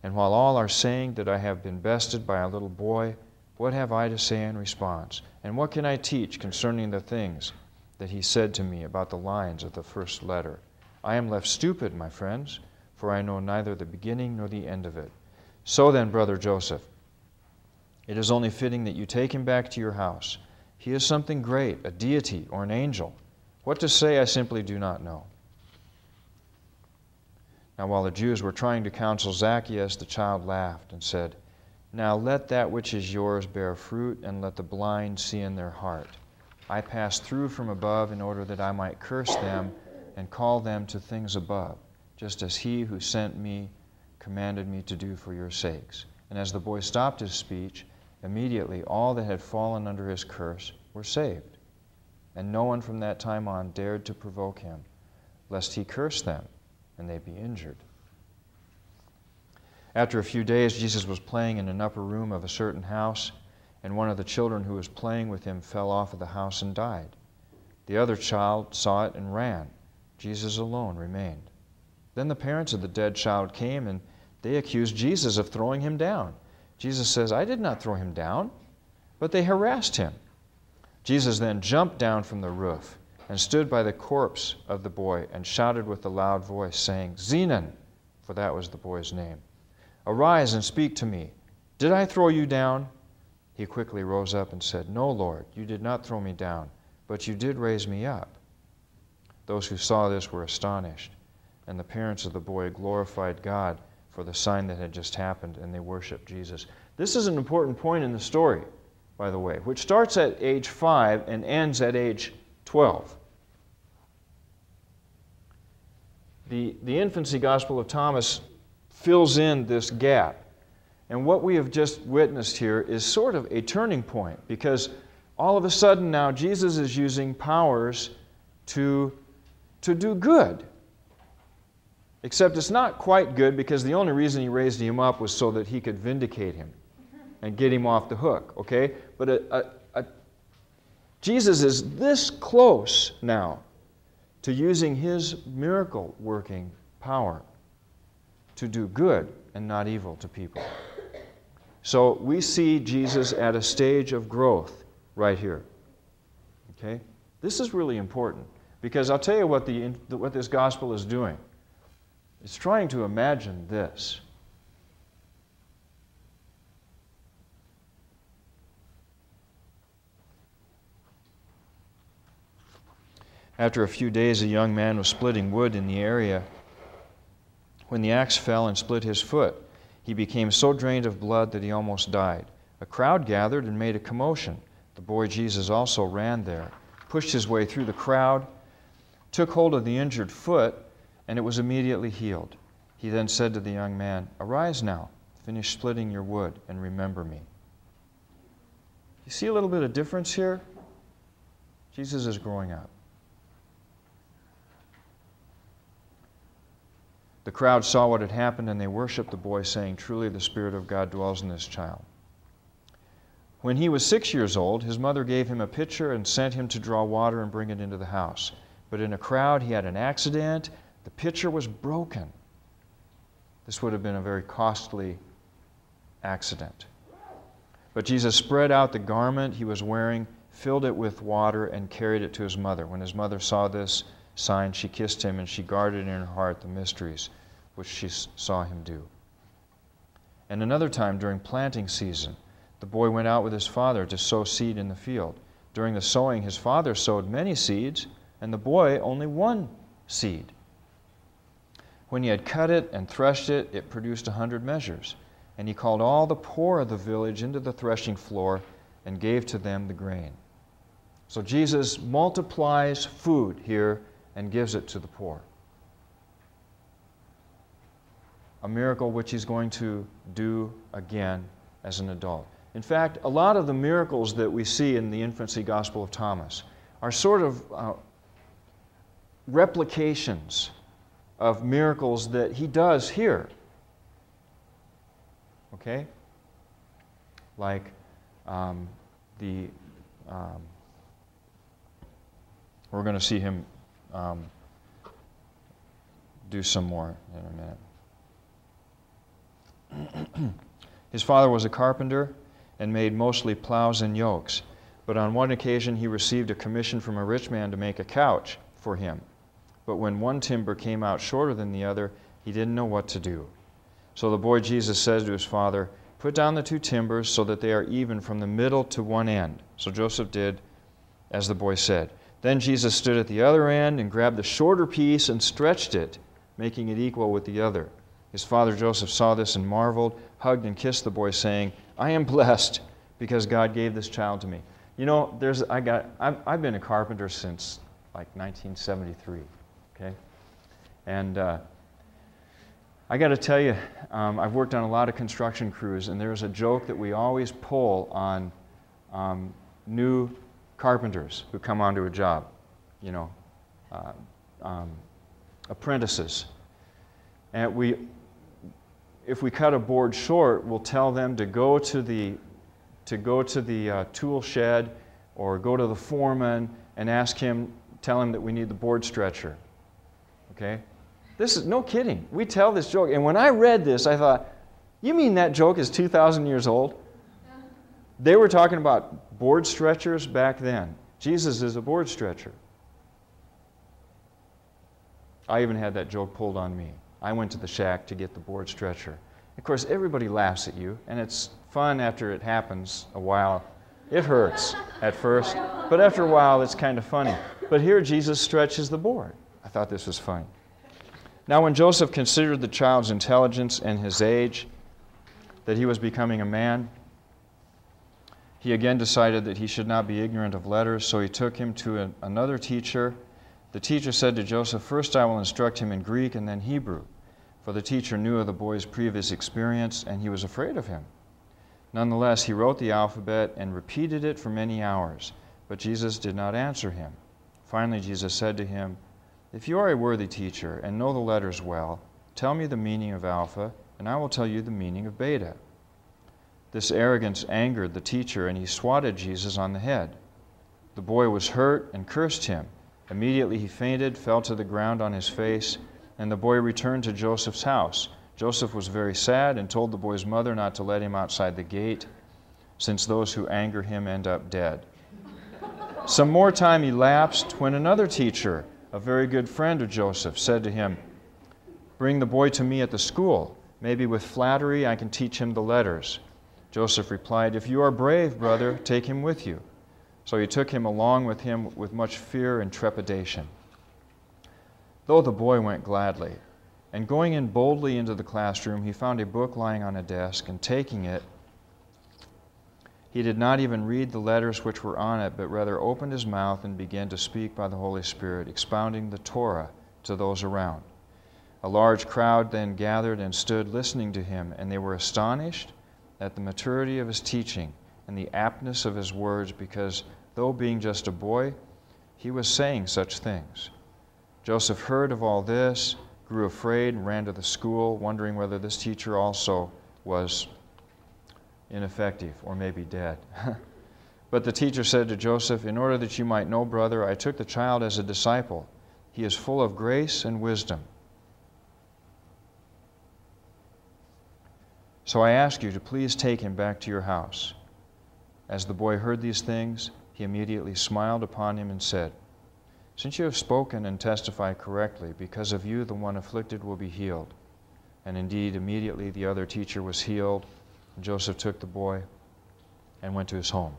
And while all are saying that I have been bested by a little boy, what have I to say in response? And what can I teach concerning the things that he said to me about the lines of the first letter? I am left stupid, my friends, for I know neither the beginning nor the end of it. So then, brother Joseph, it is only fitting that you take him back to your house. He is something great, a deity or an angel. What to say I simply do not know. Now while the Jews were trying to counsel Zacchaeus, the child laughed and said, Now let that which is yours bear fruit, and let the blind see in their heart. I passed through from above in order that I might curse them and call them to things above, just as he who sent me commanded me to do for your sakes. And as the boy stopped his speech, immediately all that had fallen under his curse were saved. And no one from that time on dared to provoke him, lest he curse them and they be injured. After a few days, Jesus was playing in an upper room of a certain house, and one of the children who was playing with him fell off of the house and died. The other child saw it and ran. Jesus alone remained. Then the parents of the dead child came, and they accused Jesus of throwing him down. Jesus says, I did not throw him down, but they harassed him. Jesus then jumped down from the roof and stood by the corpse of the boy and shouted with a loud voice, saying, Zenon, for that was the boy's name, arise and speak to me. Did I throw you down? He quickly rose up and said, No, Lord, you did not throw me down, but you did raise me up. Those who saw this were astonished, and the parents of the boy glorified God for the sign that had just happened, and they worshiped Jesus. This is an important point in the story, by the way, which starts at age 5 and ends at age 12. The infancy gospel of Thomas fills in this gap. And what we have just witnessed here is sort of a turning point, because all of a sudden now Jesus is using powers to do good. Except it's not quite good, because the only reason he raised him up was so that he could vindicate him and get him off the hook, okay? But Jesus is this close now to using his miracle-working power to do good and not evil to people. So we see Jesus at a stage of growth right here. Okay? This is really important, because I'll tell you what this gospel is doing. It's trying to imagine this. After a few days, a young man was splitting wood in the area when the axe fell and split his foot. He became so drained of blood that he almost died. A crowd gathered and made a commotion. The boy Jesus also ran there, pushed his way through the crowd, took hold of the injured foot, and it was immediately healed. He then said to the young man, Arise now, finish splitting your wood, and remember me. You see a little bit of difference here? Jesus is growing up. The crowd saw what had happened, and they worshiped the boy, saying, Truly the Spirit of God dwells in this child. When he was 6 years old, his mother gave him a pitcher and sent him to draw water and bring it into the house. But in a crowd he had an accident. The pitcher was broken. This would have been a very costly accident. But Jesus spread out the garment he was wearing, filled it with water, and carried it to his mother. When his mother saw this sign, she kissed him, and she guarded in her heart the mysteries which she saw him do. And another time, during planting season, the boy went out with his father to sow seed in the field. During the sowing, his father sowed many seeds, and the boy only one seed. When he had cut it and threshed it, it produced 100 measures. And he called all the poor of the village into the threshing floor and gave to them the grain. So Jesus multiplies food here and gives it to the poor. A miracle which he's going to do again as an adult. In fact, a lot of the miracles that we see in the infancy gospel of Thomas are sort of replications of miracles that he does here. Okay? Like we're going to see him do some more in a minute. His father was a carpenter and made mostly plows and yokes. But on one occasion he received a commission from a rich man to make a couch for him. But when one timber came out shorter than the other, he didn't know what to do. So the boy Jesus says to his father, Put down the two timbers so that they are even from the middle to one end. So Joseph did as the boy said. Then Jesus stood at the other end and grabbed the shorter piece and stretched it, making it equal with the other. His father Joseph saw this and marveled, hugged and kissed the boy, saying, I am blessed because God gave this child to me. You know, I've been a carpenter since like 1973, okay? And I got to tell you, I've worked on a lot of construction crews, and there's a joke that we always pull on new carpenters who come onto a job, you know, apprentices. And if we cut a board short, we'll tell them to go to the tool shed or go to the foreman and tell him that we need the board stretcher. Okay? This is no kidding. We tell this joke, and when I read this, I thought, you mean that joke is 2,000 years old? They were talking about board stretchers back then. Jesus is a board stretcher. I even had that joke pulled on me. I went to the shack to get the board stretcher. Of course, everybody laughs at you, and it's fun after it happens a while. It hurts at first, but after a while, it's kind of funny. But here, Jesus stretches the board. I thought this was funny. Now, when Joseph considered the child's intelligence and his age, that he was becoming a man, he again decided that he should not be ignorant of letters, so he took him to another teacher. The teacher said to Joseph, "First I will instruct him in Greek and then Hebrew." For the teacher knew of the boy's previous experience, and he was afraid of him. Nonetheless, he wrote the alphabet and repeated it for many hours, but Jesus did not answer him. Finally, Jesus said to him, "If you are a worthy teacher and know the letters well, tell me the meaning of alpha, and I will tell you the meaning of beta." This arrogance angered the teacher, and he swatted Jesus on the head. The boy was hurt and cursed him. Immediately he fainted, fell to the ground on his face, and the boy returned to Joseph's house. Joseph was very sad and told the boy's mother not to let him outside the gate, since those who anger him end up dead. Some more time elapsed when another teacher, a very good friend of Joseph, said to him, "Bring the boy to me at the school. Maybe with flattery I can teach him the letters." Joseph replied, "If you are brave, brother, take him with you." So he took him along with him with much fear and trepidation. Though the boy went gladly, and going in boldly into the classroom, he found a book lying on a desk, and taking it, he did not even read the letters which were on it, but rather opened his mouth and began to speak by the Holy Spirit, expounding the Torah to those around. A large crowd then gathered and stood listening to him, and they were astonished at the maturity of his teaching and the aptness of his words, because though being just a boy, he was saying such things. Joseph heard of all this, grew afraid, and ran to the school, wondering whether this teacher also was ineffective or maybe dead. But the teacher said to Joseph, "In order that you might know, brother, I took the child as a disciple. He is full of grace and wisdom. So I ask you to please take him back to your house." As the boy heard these things, he immediately smiled upon him and said, "Since you have spoken and testified correctly, because of you the one afflicted will be healed." And indeed, immediately the other teacher was healed, and Joseph took the boy and went to his home.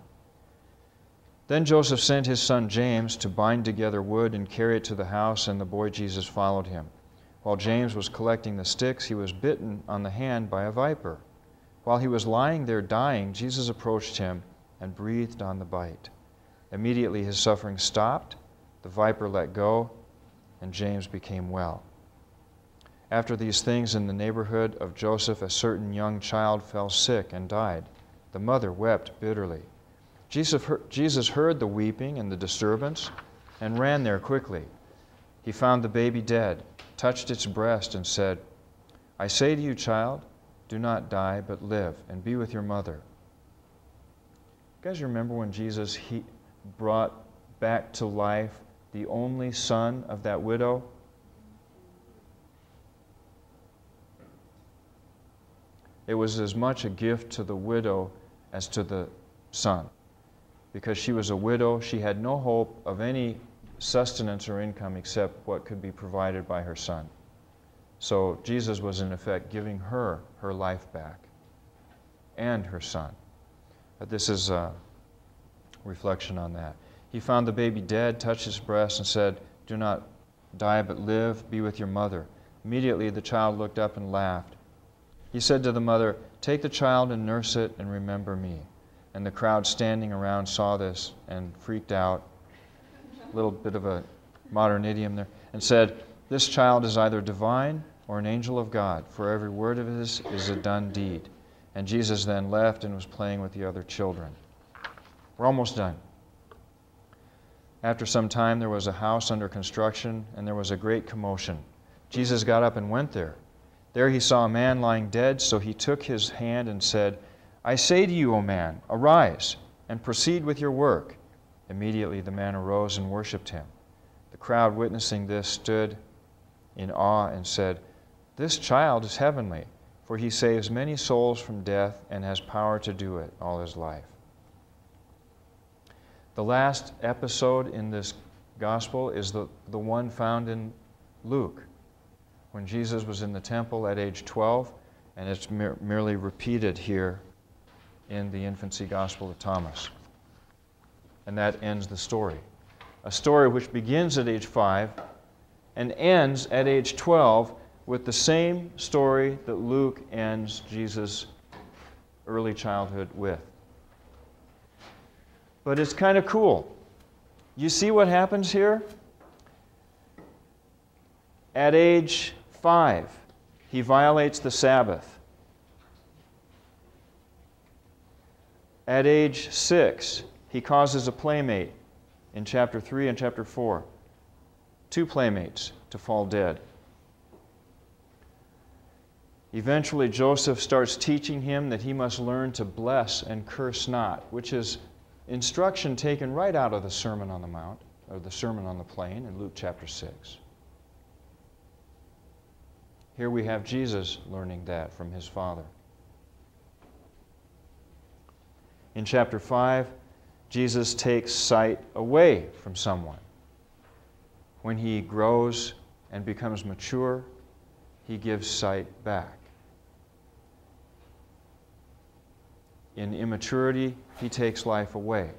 Then Joseph sent his son James to bind together wood and carry it to the house, and the boy Jesus followed him. While James was collecting the sticks, he was bitten on the hand by a viper. While he was lying there dying, Jesus approached him and breathed on the bite. Immediately his suffering stopped, the viper let go, and James became well. After these things, in the neighborhood of Joseph, a certain young child fell sick and died. The mother wept bitterly. Jesus heard the weeping and the disturbance and ran there quickly. He found the baby dead, touched its breast, and said, "I say to you, child, do not die, but live, and be with your mother." You guys remember when Jesus brought back to life the only son of that widow? It was as much a gift to the widow as to the son. Because she was a widow, she had no hope of any sustenance or income except what could be provided by her son. So Jesus was in effect giving her her life back and her son. But this is a reflection on that. He found the baby dead, touched his breast, and said, "Do not die, but live. Be with your mother." Immediately the child looked up and laughed. He said to the mother, "Take the child and nurse it, and remember me." And the crowd standing around saw this and freaked out, a little bit of a modern idiom there, and said, "This child is either divine or an angel of God, for every word of his is a done deed." And Jesus then left and was playing with the other children. We're almost done. After some time, there was a house under construction, and there was a great commotion. Jesus got up and went there. There he saw a man lying dead, so he took his hand and said, "I say to you, O man, arise and proceed with your work." Immediately the man arose and worshipped him. The crowd witnessing this stood in awe and said, "This child is heavenly, for he saves many souls from death and has power to do it all his life." The last episode in this gospel is the one found in Luke, when Jesus was in the temple at age 12, and it's merely repeated here in the infancy gospel of Thomas. And that ends the story. A story which begins at age 5 and ends at age 12 with the same story that Luke ends Jesus' early childhood with. But it's kind of cool. You see what happens here? At age 5, he violates the Sabbath. At age 6, he causes a playmate in chapter 3 and chapter 4. 2 playmates to fall dead. Eventually, Joseph starts teaching him that he must learn to bless and curse not, which is instruction taken right out of the Sermon on the Mount, or the Sermon on the Plain in Luke chapter 6. Here we have Jesus learning that from his Father. In chapter 5, Jesus takes sight away from someone. When he grows and becomes mature, he gives sight back. In immaturity, he takes life away.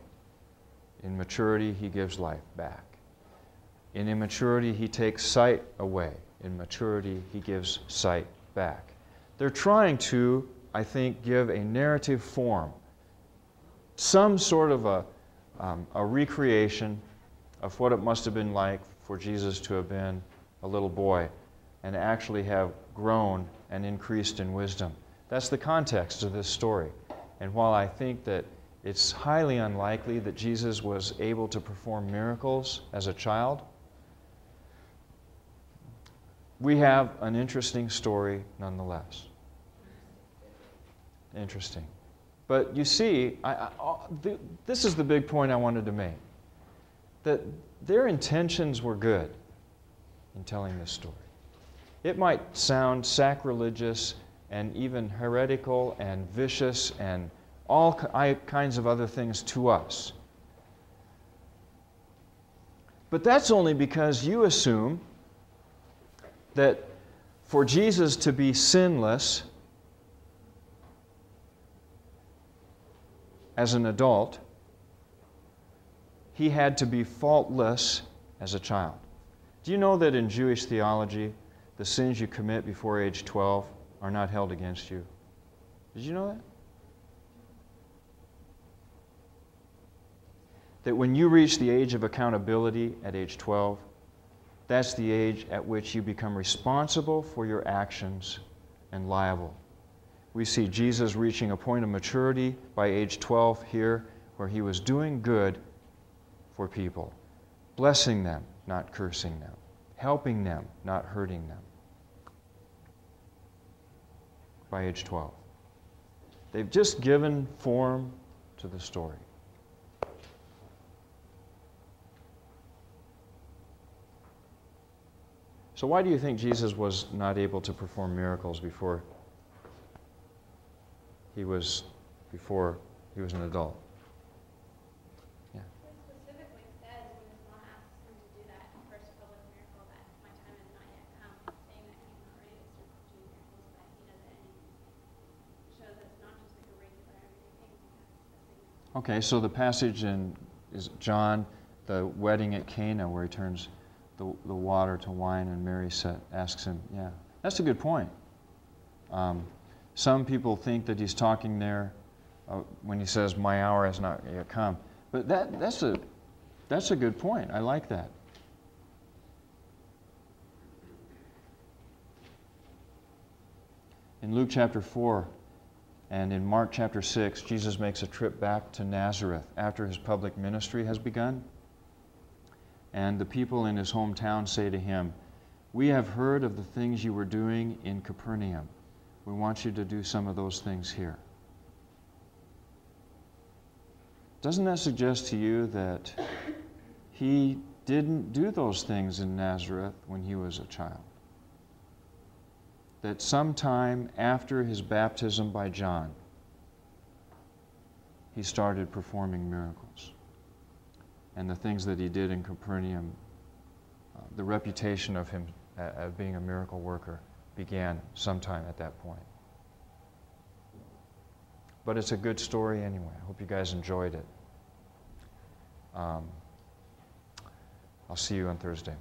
In maturity, he gives life back. In immaturity, he takes sight away. In maturity, he gives sight back. They're trying to, I think, give a narrative form, some sort of a recreation of what it must have been like for Jesus to have been a little boy and actually have grown and increased in wisdom. That's the context of this story. And while I think that it's highly unlikely that Jesus was able to perform miracles as a child, we have an interesting story nonetheless. Interesting. But you see, this is the big point I wanted to make, that their intentions were good in telling this story. It might sound sacrilegious and even heretical and vicious and all kinds of other things to us. But that's only because you assume that for Jesus to be sinless as an adult, he had to be faultless as a child. Do you know that in Jewish theology, the sins you commit before age 12 are not held against you? Did you know that? That when you reach the age of accountability at age 12, that's the age at which you become responsible for your actions and liable. We see Jesus reaching a point of maturity by age 12 here, where he was doing good for people, blessing them, not cursing them, helping them, not hurting them. By age 12. They've just given form to the story. So why do you think Jesus was not able to perform miracles before he was an adult? Yeah. It specifically says when his mom asks him to do that first public miracle that my time has not yet come, saying that he's not ready to start do miracles, but he does it anyway. It shows that it's not just like a regular everyday thing. Okay, so the passage in is John the wedding at Cana where he turns the water to wine, and Mary asks him, yeah, that's a good point. Some people think that he's talking there when he says, my hour has not yet come. But that's a good point. I like that. In Luke chapter 4 and in Mark chapter 6, Jesus makes a trip back to Nazareth after his public ministry has begun. And the people in his hometown say to him, we have heard of the things you were doing in Capernaum. We want you to do some of those things here. Doesn't that suggest to you that he didn't do those things in Nazareth when he was a child? That sometime after his baptism by John, he started performing miracles. And the things that he did in Capernaum, the reputation of him as being a miracle worker began sometime at that point. But it's a good story anyway. I hope you guys enjoyed it. I'll see you on Thursday.